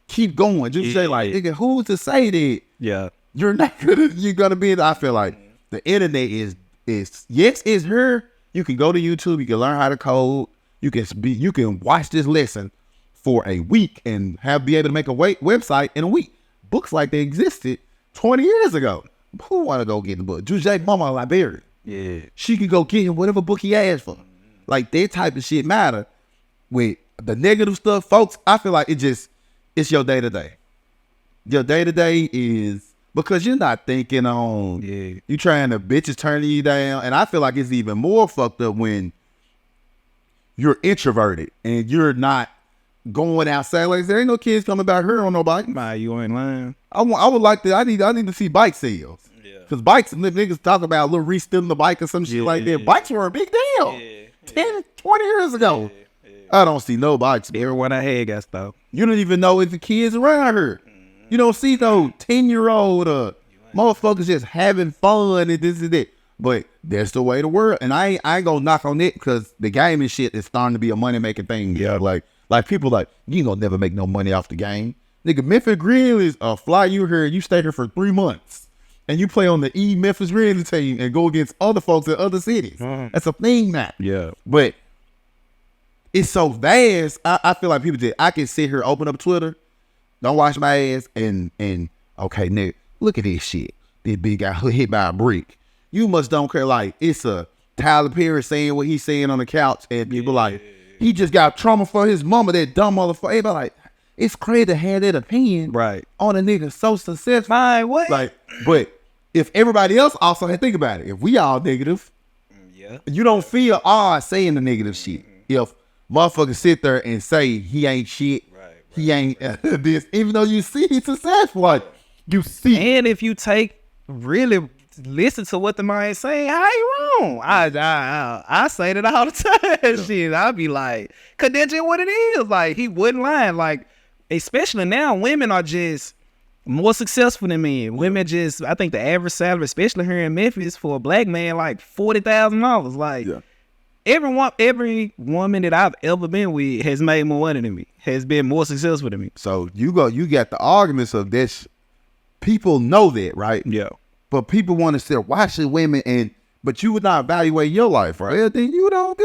keep going. Juicy J, like, nigga, who's to say that? Yeah. You're gonna be, I feel like the internet is yes, it's her. You can go to YouTube, you can learn how to code, you can watch this lesson for a week and be able to make a website in a week. Books like they existed 20 years ago. Who want to go get the book? Juicy J mama a librarian. Yeah. She could go get him whatever book he asked for. Like, that type of shit matter. With the negative stuff, folks, I feel like it's your day to day. Your day to day is, because you're not thinking on, you trying to, bitches turning you down. And I feel like it's even more fucked up when you're introverted and you're not going outside. Like, there ain't no kids coming back here on no bike. Nah, you ain't lying. I would like to, I need to see bike sales. Yeah. Because bikes, niggas talk about little re-stealing the bike or some shit like that. Bikes were a big deal 10, 20 years ago. I don't see no bikes. Everyone I had got stopped. You don't even know if the kids around here. You don't see no 10-year-old motherfuckers just having fun and this and that. But that's the way the world. And I ain't gonna knock on it, because the gaming shit is starting to be a money-making thing. Yeah. Like people like, you ain't gonna never make no money off the game. Nigga, Memphis Grizzlies fly you here, you stay here for 3 months. And you play on the Memphis Grizzlies team and go against other folks in other cities. That's a thing now. Yeah. But it's so vast, I feel like people I can sit here, open up Twitter, don't wash my ass, and okay, nigga, look at this shit. This big guy hit by a brick. You must don't care. Like, it's a Tyler Perry saying what he's saying on the couch, and people like, he just got trauma for his mama, that dumb motherfucker. Everybody like, it's crazy to have that opinion on a nigga so successful. What? Like, but if everybody else also had, think about it, if we all negative, you don't feel odd saying the negative shit. If motherfuckers sit there and say he ain't shit, he ain't this, even though you see he's successful, like, you see. And if you really listen to what the man saying, how you wrong? I say that all the time. Shit, I be like, cause that's just what it is. Like, he wouldn't lie. Like, especially now, women are just more successful than men. Women just, I think the average salary, especially here in Memphis, for a black man, like $40,000. Like, every woman that I've ever been with has made more money than me, has been more successful than me. So you got the arguments of this. People know that, right? Yeah. But people want to still watch the women, but you would not evaluate your life, right? Then you can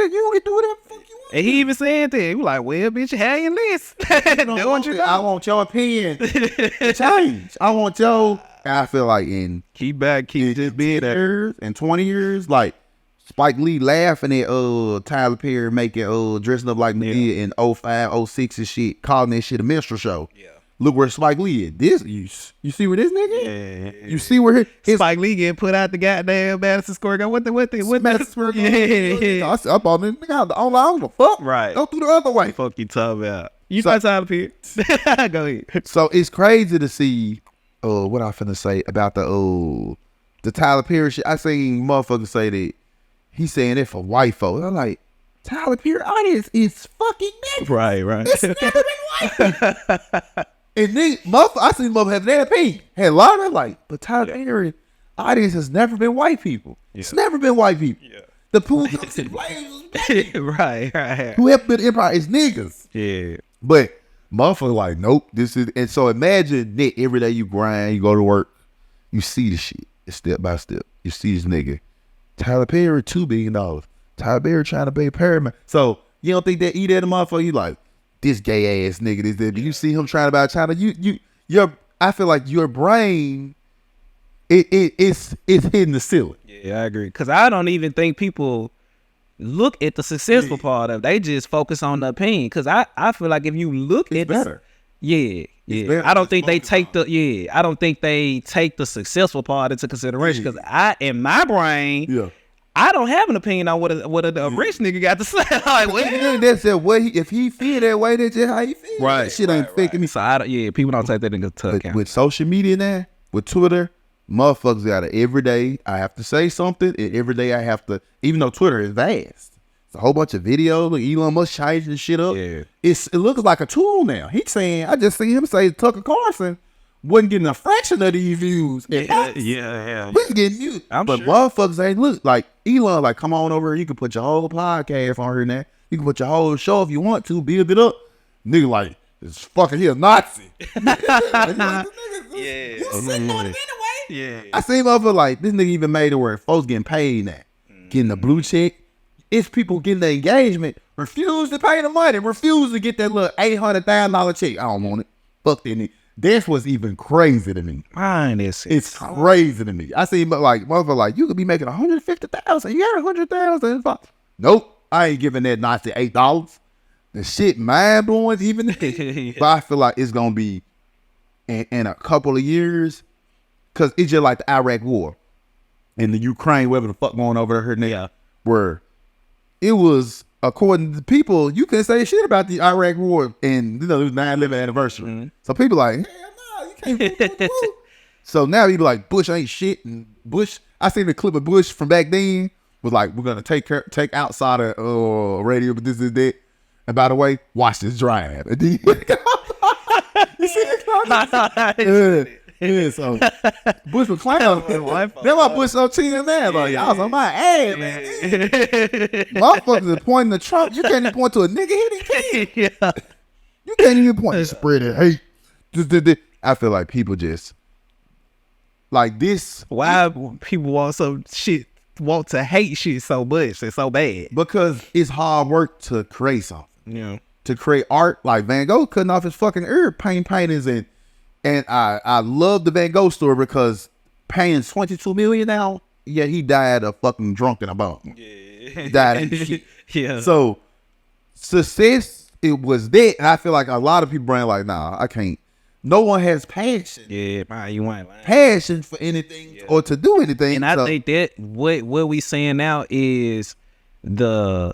do whatever the fuck you want. And he even said that. He was like, well, bitch, how your list? I want your opinion to change. I want your, I feel like keep just being there. In 20 years, like, Spike Lee laughing at Tyler Perry making dressing up like me in 05, 06 and shit, calling that shit a minstrel show. Yeah. Look where Spike Lee is. You see where this nigga? Yeah. You see where his Spike Lee getting put out the goddamn Madison Square Garden. What Madison Square Garden? Yeah. I bought this nigga out the online. I fuck. Right. Go through the other way. Fuck you talking about. You so, Tyler Perry. Go ahead. So it's crazy to see what I finna say about the Tyler Perry shit. I seen motherfuckers say that he's saying it for white folks. I'm like, Tyler Perry audience is fucking different. Right. It's never been white. And then I seen motherfuckers have their opinion. Had a lot of them like, but Tyler Perry audience has never been white people. Yeah. It's never been white people. Yeah. The pool comes in flames. Right. Who helped build the empire is niggas. Yeah. But motherfucker like, nope, this is, and so imagine that every day you grind, you go to work, you see the shit step by step. You see this nigga, Tyler Perry, $2 billion. Tyler Perry trying to pay Paramount. So you don't think that eat at the motherfucker? You like, this gay ass nigga, this, that. You see him trying to buy China, I feel like your brain, it's hitting the ceiling. Yeah, I agree. Cause I don't even think people look at the successful part of it. They just focus on the opinion. Cause I feel like if you look it's at better. I don't think they take the successful part into consideration. Cause in my brain, I don't have an opinion on what a rich nigga got to say. Like, well, that's it. If he feel that way, that's just how he feel. Right. That shit ain't faking me. So people don't take that into account. With social media now, with Twitter, motherfuckers got it every day. I have to say something, and every day I have to. Even though Twitter is vast, it's a whole bunch of videos. Like Elon Musk changing shit up. Yeah. It looks like a tool now. He's saying, I just seen him say Tucker Carlson wasn't getting a fraction of these views. Yeah. We're getting you. But sure. Motherfuckers ain't look like Elon, like, come on over here. You can put your whole podcast on here now. You can put your whole show if you want to, build it up. Nigga, like, it's fucking, he a Nazi. Yeah. You sitting on it anyway. Yeah. I seen motherfucker like, this nigga even made it where folks getting paid now. Getting the blue check. It's people getting the engagement, refuse to pay the money, refuse to get that little $800,000 check. I don't want it. Fuck that nigga. That's what's even crazy to me. It's crazy to me. I see like motherfucker like, you could be making $150,000. You got $100,000. Nope, I ain't giving that Nazi $8. The shit mind blowing even. But I feel like it's gonna be in a couple of years, cause it's just like the Iraq War and the Ukraine, whatever the fuck going over there now, where it was. According to people, you can say shit about the Iraq War, and it was 9/11 anniversary. Mm-hmm. So people like, hell no, you can't. So now you like, Bush ain't shit, and Bush. I seen the clip of Bush from back then was like, we're gonna take outside of radio, but this is that. And by the way, watch this drive. And then you see the yeah, so Bush was clowning. That's why Bush so cheating now. Like, I was on my ass, man. Motherfuckers are pointing to Trump. You can't even point to a nigga hitting kid. You can't even point to spreading hate. I feel like people just like this. Why people want to hate shit so much? It's so bad. Because it's hard work to create something. Yeah. To create art, like Van Gogh cutting off his fucking ear, paintings and I love the Van Gogh story because paying $22 million now, yeah, he died of fucking drunk in a bum. Yeah. He died of shit. Yeah. So success, it was that. And I feel like a lot of people brain like, nah, I can't. No one has passion. Yeah, man, you ain't lying. Passion for anything or to do anything. And I think that what we saying now is the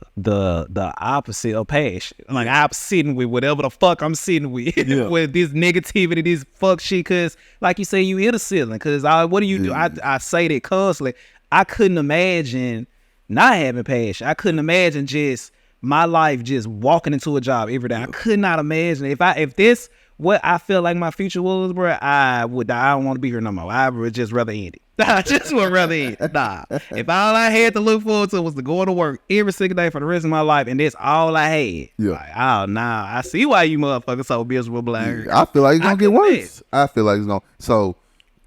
opposite of passion. Like, I'm sitting with whatever the fuck I'm sitting with, with this negativity, this fuck shit. Cause like you say, you hit a ceiling. Cause what do you do? I say that constantly. I couldn't imagine not having passion. I couldn't imagine just my life just walking into a job every day. I could not imagine if this what I feel like my future was, bro. I don't want to be here no more. I would just rather end it. I just would rather end it. Nah. If all I had to look forward to was to go to work every single day for the rest of my life, and that's all I had. Yeah. Like, oh, nah. I see why you motherfuckers so miserable, black. Yeah, I feel like it's gonna get worse. I feel like it's gonna. So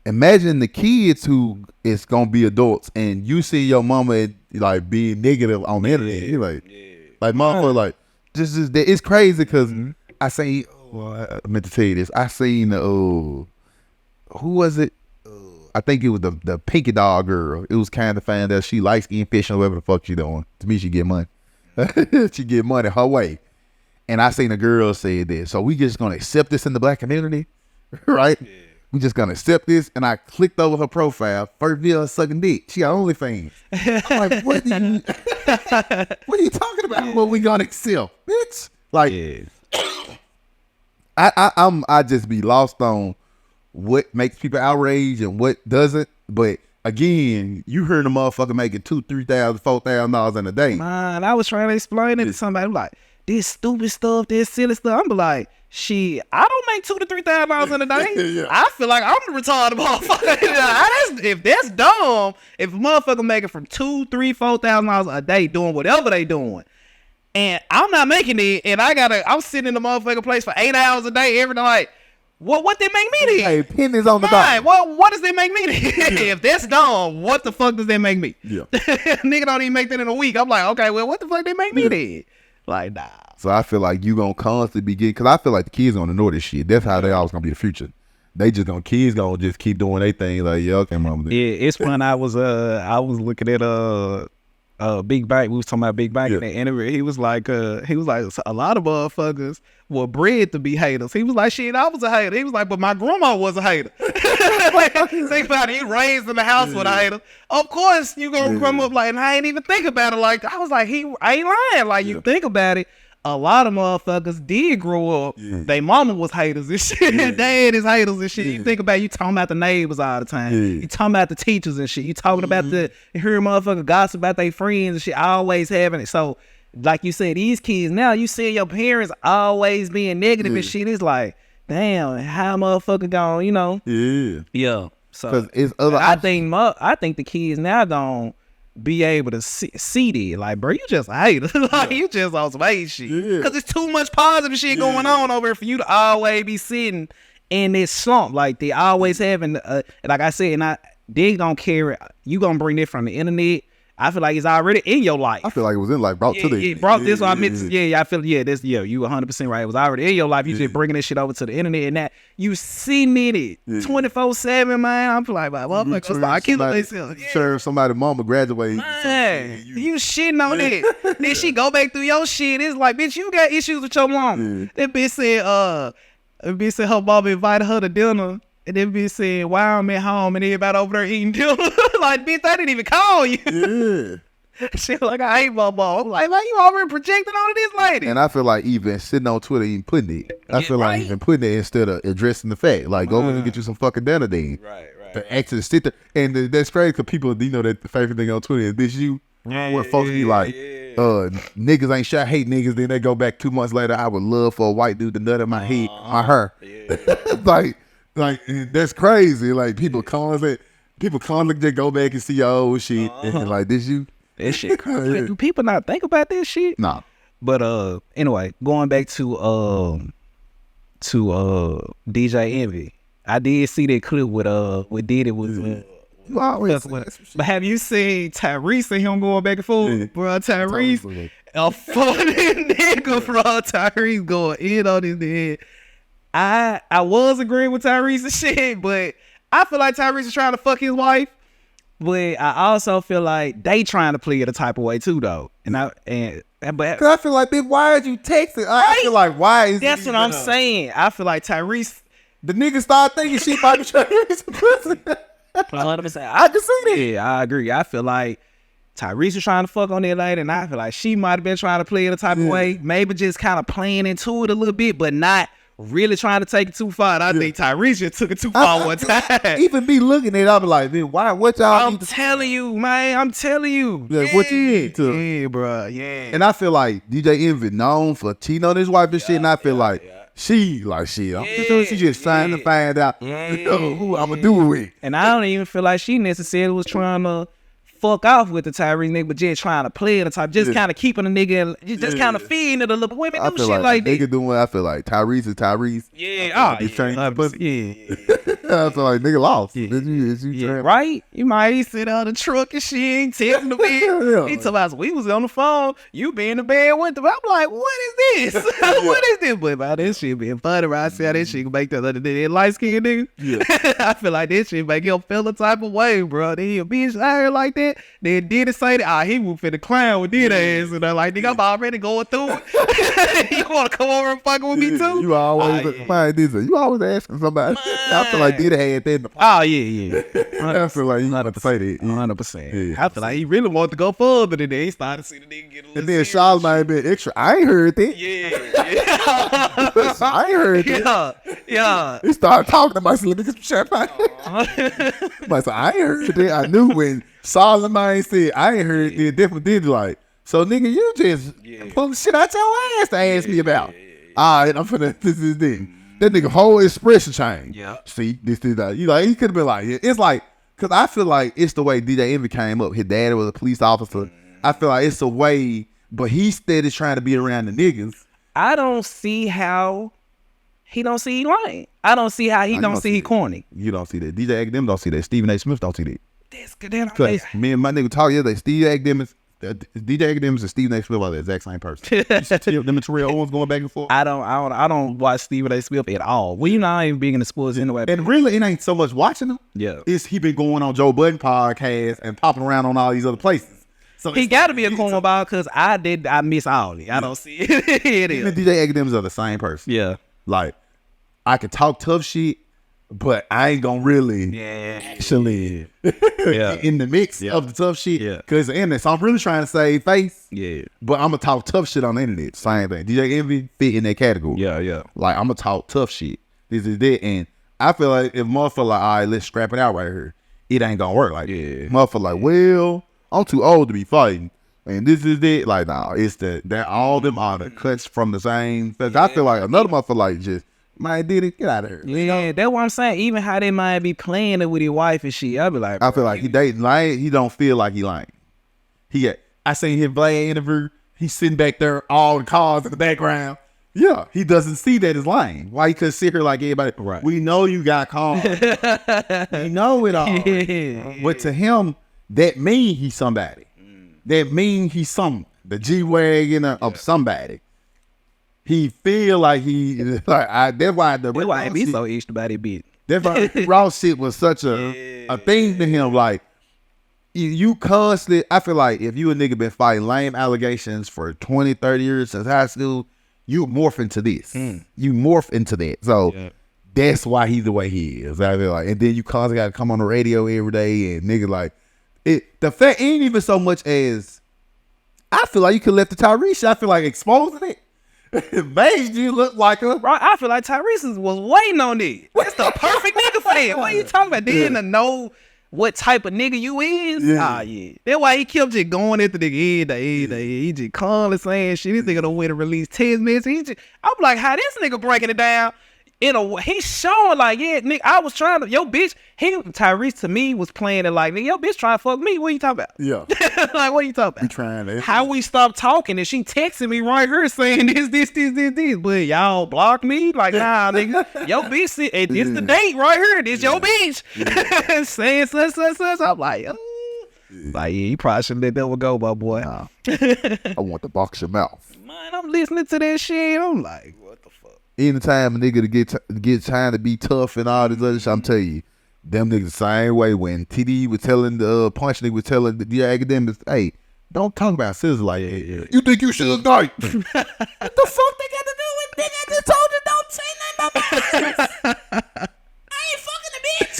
imagine the kids who is gonna be adults, and you see your mama like being negative on the internet. You're like motherfucker, like this is it's crazy because I say. Well, I meant to tell you this. I seen who was it? I think it was the Pinky Dog girl. It was kind of found out she likes eating fish or whatever the fuck she doing. To me, she get money. She get money her way. And I seen a girl say this. So we just gonna accept this in the black community, right? Yeah. We just gonna accept this. And I clicked over her profile. First video sucking dick. She got OnlyFans. I'm like, what are you talking about? What we gonna accept, bitch? Like. Yeah. I just be lost on what makes people outraged and what doesn't. But again, you heard a motherfucker making $2,000, $3,000, $4,000 in a day. Man, I was trying to explain it to somebody like, this stupid stuff, this silly stuff. I'm like, shit, I don't make $2,000 to $3,000 in a day. Yeah. I feel like I'm the retarded motherfucker. If that's dumb, if a motherfucker making from $2,000, $3,000, $4,000 a day doing whatever they doing, and I'm not making it, and I'm sitting in the motherfucking place for 8 hours a day every night. What they make me then? Hey, pennies on the Right, dollar. what does that make me then? If that's dumb, what the fuck does that make me? Yeah. Nigga don't even make that in a week. I'm like, okay, well, what the fuck they make me then? Like, nah. So I feel like you gonna constantly be getting, cause I feel like the kids gonna know this shit. That's how they always gonna be the future. They just kids gonna just keep doing their thing. Like, yeah, okay, mama. Yeah, it's fun. I was looking at Big Bang. We was talking about Big Bang in the interview. He was like a lot of motherfuckers were bred to be haters. He was like, shit, I was a hater. He was like, but my grandma was a hater. Like, think about it. He raised in the house with a hater. Of course, you gonna come up like, and I ain't even think about it. Like, I was like, I ain't lying. Like, you think about it. A lot of motherfuckers did grow up. They mama was haters and shit. Their dad is haters and shit. You think about it, you talking about the neighbors all the time. You talking about the teachers and shit. You talking about you hear motherfuckers gossip about their friends and shit. Always having it. So, like you said, these kids now, you see your parents always being negative and shit. It's like, damn, how motherfucker gone, you know? Yeah. So it's other I think the kids now gonna be able to see it. Like, bro, you just a hater. Like, you just on some hate shit. Cause it's too much positive shit going on over here for you to always be sitting in this slump. Like, they always having, like I said, they gonna carry. You gonna bring it from the internet. I feel like it's already in your life. I feel like it was in life brought to the. It brought this. I meant. I feel. This. You 100% right. It was already in your life. You just bringing this shit over to the internet, and that you seen it 24/7, man. I'm like, motherfucker, start killing themselves. Sure, somebody mama graduated. Man, you shitting on it. Then she go back through your shit. It's like, bitch, you got issues with your mom. That bitch said, her mama invited her to dinner. And then bitch said, why I'm at home and everybody over there eating dinner. Like, bitch, I didn't even call you. She like, I hate my mom. I'm like, man, you already projecting on this lady. And I feel like even sitting on Twitter, even putting it. I feel like even putting it instead of addressing the fact. Like, go and get you some fucking dinner then. Right. To actually sit there. And that's crazy because people, you know, that the favorite thing on Twitter is, bitch, you. Where folks be like, niggas ain't shit, I hate niggas. Then they go back 2 months later, I would love for a white dude to nut in my head, my hair. Like that's crazy. Like people constantly just go back and see your old shit and like this you. That shit crazy. Do people not think about this shit? Nah. But anyway, going back to DJ Envy, I did see that clip with Diddy was. You always but have you seen Tyrese and him going back and forth, bro? Tyrese, a funny nigga, bro. Tyrese going in on his head. I was agreeing with Tyrese and shit, but I feel like Tyrese is trying to fuck his wife. But I also feel like they trying to play it a type of way too, though. But cause I feel like, bitch, why are you texting? I feel like why is that's what I'm saying. I feel like Tyrese, the nigga start thinking she might be trying to get some pussy. 100%. I can see that. Yeah, I agree. I feel like Tyrese was trying to fuck on that lady, and I feel like she might have been trying to play it a type of way, maybe just kind of playing into it a little bit, but not really trying to take it too far. And I think Tyrese just took it too far one time. Even me looking at it, I be like, man, why? What y'all? I'm telling you, man. I'm telling you. Yeah, what you need to? Yeah, bro. Yeah. And I feel like DJ Envy known for cheating on his wife and shit, and I feel like she just trying to find out who I'm gonna do it with. And I don't even feel like she necessarily was trying to fuck off with the Tyrese nigga, but just trying to play it a type, just kind of keeping a nigga, just kind of feeding it a little bit. Women do shit like that. Nigga doing, I feel like Tyrese is Tyrese. Yeah, I feel like nigga lost. Right? You might sit on the truck and shit, ain't telling the man. He told us we was on the phone, you be in the bed with them. I'm like, what is this? What is this? But about this shit being funny, right? I see how this shit can make that light skinned nigga. Yeah. I feel like this shit make him feel a type of way, bro. Then a bitch out here like that. Then did it say that he was finna clown with did ass, and I'm like, nigga, I'm already going through it. You wanna come over and fuck with me too? You always you always asking somebody. I feel like did had that in the I feel like you gotta say that 100%. I feel like he really wanted to go further than that. He started to see the nigga get a little. And then Charlamagne been extra. I ain't heard that. I ain't heard that. Yeah. He started talking to myself. Let me get some champagne. I ain't heard that. I knew when Charlamagne said I ain't heard it, definitely did like So nigga, you just pull the shit out your ass to ask me about. All right, I'm finna. This is it. That nigga whole expression change. Yeah. See, this is that. You like he could have been like, it's like, cause I feel like it's the way DJ Envy came up. His dad was a police officer. I feel like it's a way, but he steady trying to be around the niggas. I don't see how he don't see he lying. I don't see how he don't see he corny. You don't see that. DJ Academics don't see that. Stephen A. Smith don't see that. That's good. That Cause me and my nigga talk yesterday. Steve Academics, DJ Academics and Stephen A. Smith are the exact same person. You see them and Terrell Owens going back and forth. I don't watch Stephen A. Smith at all. Well, you know, I ain't big into sports anyway. And really, it ain't so much watching him. Yeah. It's he been going on Joe Budden podcast and popping around on all these other places. So He got to be a cornball because I miss all it. I don't see it. It Him and is. DJ Academics are the same person. Yeah. Like, I can talk tough shit, but I ain't gonna really Actually. Yeah. in the mix of the tough shit. Yeah. Cause the internet. So I'm really trying to save face. Yeah. But I'm gonna talk tough shit on the internet. Same thing. DJ Envy fit in that category. Yeah. Like I'm gonna talk tough shit. This is that. And I feel like if motherfucker like, all right, let's scrap it out right here, it ain't gonna work like that. Motherfucker like, well, I'm too old to be fighting. And this is it. Like, nah, it's that all them are the cuts from the same. Cause I feel like another motherfucker like just, man, did it, get out of here. Yeah, that's what I'm saying. Even how they might be playing it with his wife and shit. I be like, I feel like he dating lying. He don't feel like he lying. I seen his Vlad interview. He's sitting back there, all the cars in the background. Yeah, he doesn't see that as lying. Why he could sit here like everybody? Right. We know you got cars. We know it all. But to him, that mean he's somebody. That mean he's some the G-Wagon of somebody. He feel like he like that's why the that's why I be so itched about it bit. That's why Ross shit was such a thing to him. Like you constantly, I feel like if you a nigga been fighting lame allegations for 20, 30 years since high school, you morph into this. You morph into that. So that's why he's the way he is. I feel like, and then you constantly got to come on the radio every day and nigga like it. The fact ain't even so much as I feel like you could left the Tyrese. I feel like exposing it. It made you look like a. Bro, I feel like Tyrese was waiting on this. That's the perfect nigga for that. What are you talking about? Then to know what type of nigga you is? Yeah. That's why he kept just going at the nigga every day. He just calling saying shit. This nigga don't win to release 10 minutes. I'm like, how this nigga breaking it down? He's showing like, yeah, nigga, I was trying to, yo, bitch, Tyrese to me was playing it like, nigga, yo, bitch trying to fuck me. What you talking about? Yeah. Like, what you talking about? We trying to. How we stopped talking and she texting me right here saying this. But y'all blocked me? Like, nah, nigga, yo, bitch, this the date right here. This your bitch. Saying such. I'm like, like, yeah, you probably shouldn't let that one go, my boy. Nah. I want to box your mouth. Man, I'm listening to that shit. I'm like, what the fuck? Anytime a nigga to get time to be tough and all this other shit, I'm telling you, them niggas the same way. When TD was telling the punch nigga was telling the academics, hey, don't talk about scissors like that. Yeah. You think you should die? What the fuck they got to do with nigga? I just told you don't say nothing about my I ain't fucking the bitch.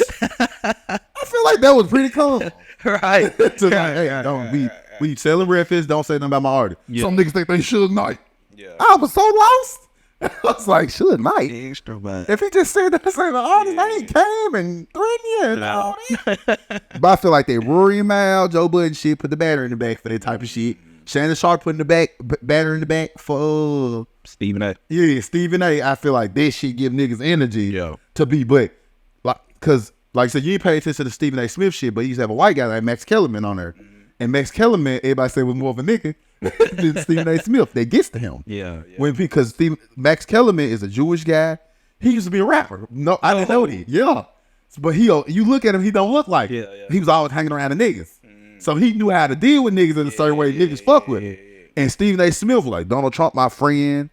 I feel like that was pretty calm. Right. So like, hey, don't be we selling breakfast, don't say nothing about my artist. Some niggas think they should night. Yeah. I was so lost. I was like, should night. Extra, man. If he just said that, say the artist ain't came in 3 years. No. But I feel like they Rory him out, Joe Budden shit, put the battery in the back for that type of shit. Shannon Sharp putting the battery in the back for Stephen A. Yeah, Stephen A. I feel like that shit give niggas energy to be, but like, cause like I said, you ain't pay attention to the Stephen A. Smith shit, but he used to have a white guy like Max Kellerman on there. And Max Kellerman, everybody say was more of a nigga than Stephen A. Smith. That gets to him. Yeah. Because Max Kellerman is a Jewish guy. He used to be a rapper. No, I didn't know that. Yeah. But you look at him, he don't look like it. He was always hanging around the niggas. So he knew how to deal with niggas in a certain way niggas fuck with him. And Stephen A. Smith was like, Donald Trump, my friend.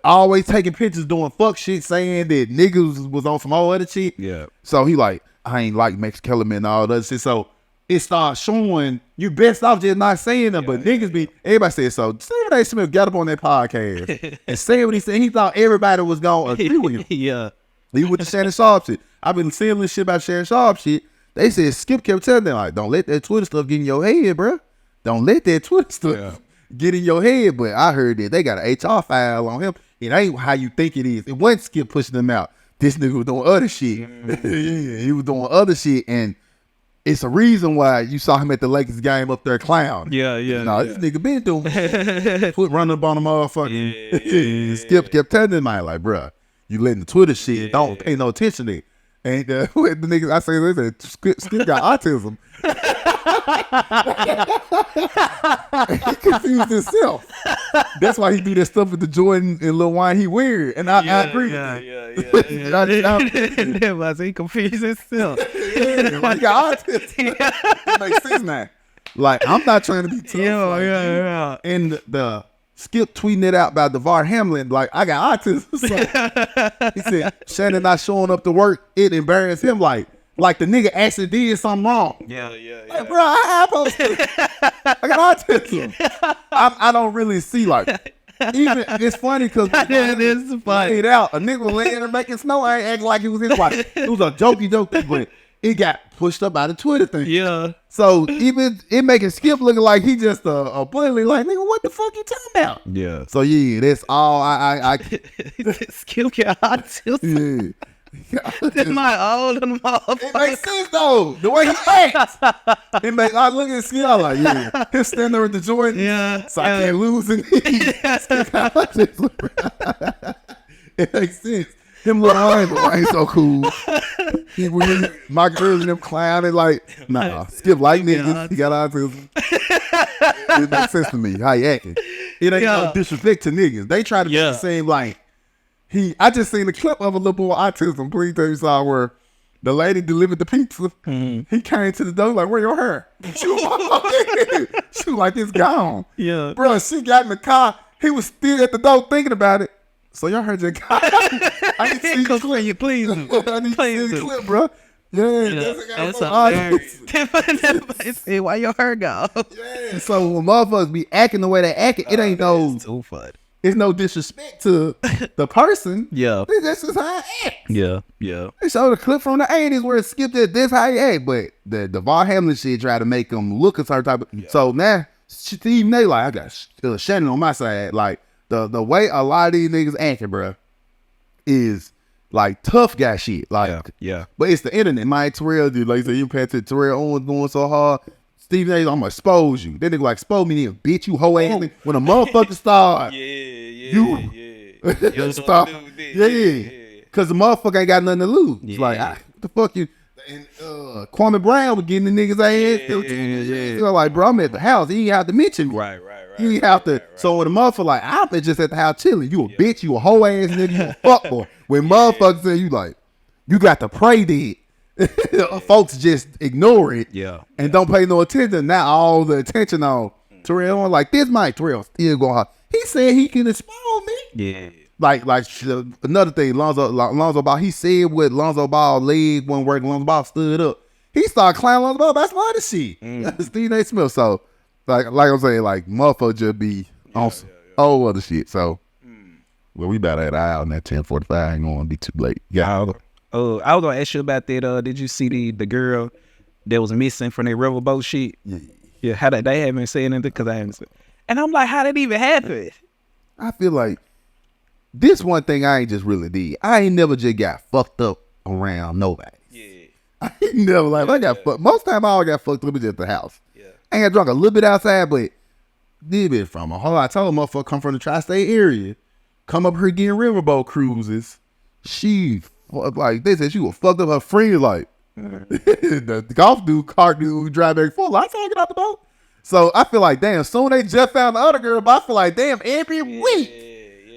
Always taking pictures doing fuck shit, saying that niggas was on some old other shit. Yeah. So he like, I ain't like Max Kellerman and all that shit. So it starts showing you best off just not saying them, but niggas be, everybody said so. Stephen A. Smith got up on that podcast and said what he said. He thought everybody was going to agree with him. Yeah. He with the Shannon Sharp shit. I've been seeing this shit about Shannon Sharp shit. They said Skip kept telling them, like, don't let that Twitter stuff get in your head, bro. Don't let that Twitter stuff get in your head. But I heard that they got an HR file on him. It ain't how you think it is. It wasn't Skip pushing them out. This nigga was doing other shit. He was doing other shit. And it's a reason why you saw him at the Lakers game up there clown. Yeah. This nigga been doing put running up on the motherfucker. Skip kept telling him, like, bruh, you letting the Twitter shit, don't pay no attention to it. And the niggas, I say, listen, Skip got autism. He confused himself. That's why he do that stuff with the Jordan and Lil Wayne. He weird, and I agree. That was he confused himself. He got autism. It makes sense now. Like, I'm not trying to be tough. Yeah. And the Skip tweeting it out about DeVar Hamlin, like, I got autism. So he said, Shannon not showing up to work, it embarrassed him. Like the nigga actually did something wrong. Yeah. Like, bro, I got autism. I don't really see, like, even, it's funny because It is funny. it out. A nigga was laying there making snow. I ain't acting like it was his wife. It was a jokey joke, but it got pushed up by the Twitter thing. Yeah. So even it making Skip looking like he just a bully. Like, nigga, what the fuck you talking about? Yeah. So yeah, that's all I Skip got autism. yeah. That's my old and It makes sense though. The way he acts. It makes I look at Skip, I'm like, yeah. He'll stand there with the Jordan. Yeah. So I can't lose in It makes sense. Him little ain't so cool. My girls and them clowning like, nah, Skip like niggas. He got autism. It makes sense to me. How he acting. It ain't no disrespect to niggas. They try to be the same like I just seen a clip of a little boy with autism. Please tell you saw where the lady delivered the pizza. Mm-hmm. He came to the door like, where your hair? She was like, it's gone. Yeah. Bro, she got in the car. He was still at the door thinking about it. So y'all heard your guy. I need to see the clip. You please. I need to see the clip, bro. Yeah, that's hilarious. Hey, why your hair gone? Yeah. So when motherfuckers be acting the way they acting, it ain't no too fun. It's no disrespect to the person. Yeah. That's just how I act. Yeah. They showed a clip from the 80s where it skipped it. This how he act, but the DeVar Hamlin shit tried to make him look a certain type of. Yeah. So now Steve Naylor, I got Shannon on my side. Like the way a lot of these niggas acting, bro, is like tough guy shit. Like yeah. But it's the internet. My Terrell dude, like you said, you passed to Terrell Owens going so hard. Steve Naylor, I'm gonna expose you. Then they like expose me, then bitch you hoe ass nigga. When a motherfucker start, you start, cause the motherfucker ain't got nothing to lose. It's like, what the fuck you? And Kwame Brown was getting the niggas ass. You know, like, bro, I'm at the house. He ain't have to mention me. Right. You ain't have to. Right. So when the motherfucker like, I'm just at the house chilling. You a bitch. You a hoe ass nigga. You a fuck boy. When motherfuckers say you like, you got to pray dead. Folks just ignore it and don't pay no attention. Now all the attention on Terrell on like this Mike Terrell still going hard. He said he can expose me. Yeah. Like another thing, Lonzo Ball, he said what Lonzo Ball leg wasn't working. Lonzo Ball stood up. He started clowning Lonzo Ball. That's why the shit. Stephen A. Smith. So like I'm saying, like motherfucker just be on all other shit. So well, we about at out in that 10:45. Ain't gonna be too late. Yeah. I was gonna ask you about that. Did you see the girl that was missing from that riverboat shit? Yeah. How that they haven't said anything because I haven't said. And I'm like, how did it even happen? I feel like this one thing I ain't just really did. I ain't never just got fucked up around nobody. Yeah. I ain't never like I got fucked. Most time I all got fucked up at the house. Yeah. I got drunk a little bit outside, but did bit from a whole lot. I told a motherfucker come from the tri-state area, come up here getting riverboat cruises. She like they said she was fucked up her friend like the golf dude, cart dude who drive back forth. I can't get out the boat. So I feel like damn, soon they just found the other girl, but I feel like damn every week.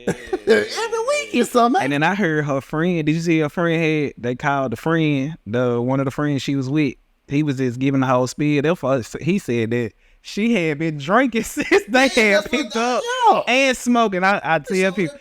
Every week is something. And then I heard her friend. Did you see her friend had? They called the friend, one of the friends she was with. He was just giving the whole spiel. Therefore, he said that she had been drinking since they had picked up and smoking. I tell people,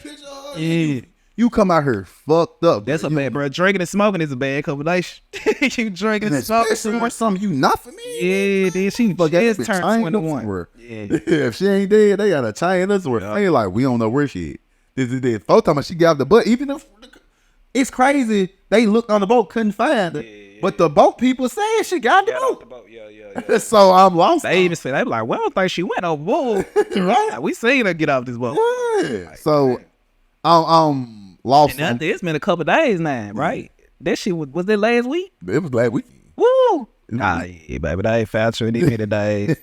you come out here fucked up. That's a bad, bro. Drinking and smoking is a bad combination. You drinking and smoking, especially when something you not for me. Yeah, then she just turned 21. If she ain't dead, they gotta chain us. Where ain't like we don't know where she is. This Both times she got off the boat. Even if it's crazy, they looked on the boat, couldn't find her. But the boat people saying she got the boat. Yeah. So I'm lost. They even said, they be like, well, I don't think she went overboard. Right? We seen her get off this boat. Yeah. Like, so lost. And it's been a couple of days now, right? That shit was that last week? It was last week. Woo! Nah, yeah, baby, I ain't found you in here today.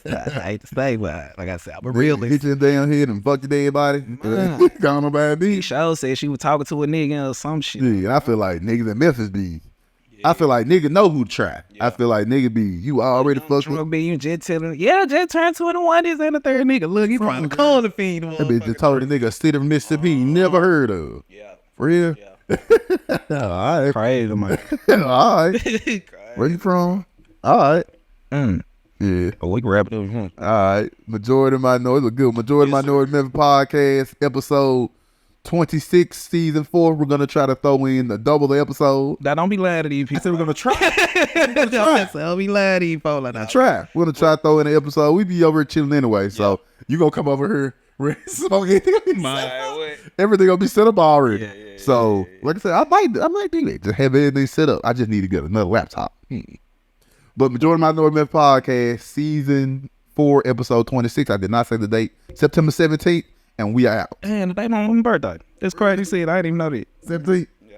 I hate to say, but like I said, I'm a realist. Hit your damn head and fuck your dead body. Gone on bad She beat. sure said she was talking to a nigga or some shit. Yeah, I feel like niggas in Memphis be. I feel like niggas know who to try. I feel like niggas be, you already fucked with. Drunk be you just telling, yeah, just turned 21, this and the third nigga. Look, he probably calling the feed. That bitch just told the nigga a state of Mississippi he never heard of. Yeah. For real? Yeah. All right. Crazy, man. All right. Where you from? All right. Yeah. Oh, we can wrap it up. All right. Majority Minority. Look good. Majority Minority Memphis Podcast, episode 26, season 4. We're going to try to throw in a double the episode. Now, don't be lying to these people. I said we're going to try. Don't be lying to these folks like that. Try. We're going to try to throw in an episode. We be over here chilling anyway. So you going to come over here. Everything gonna be set up already. So, like I said, I might do that. Just have everything set up. I just need to get another laptop. But Majority Minority Memphis Podcast, season 4, episode 26. I did not say the date. September 17th, and we are out. Man, today my birthday. That's crazy. You said I didn't even know that. 17th.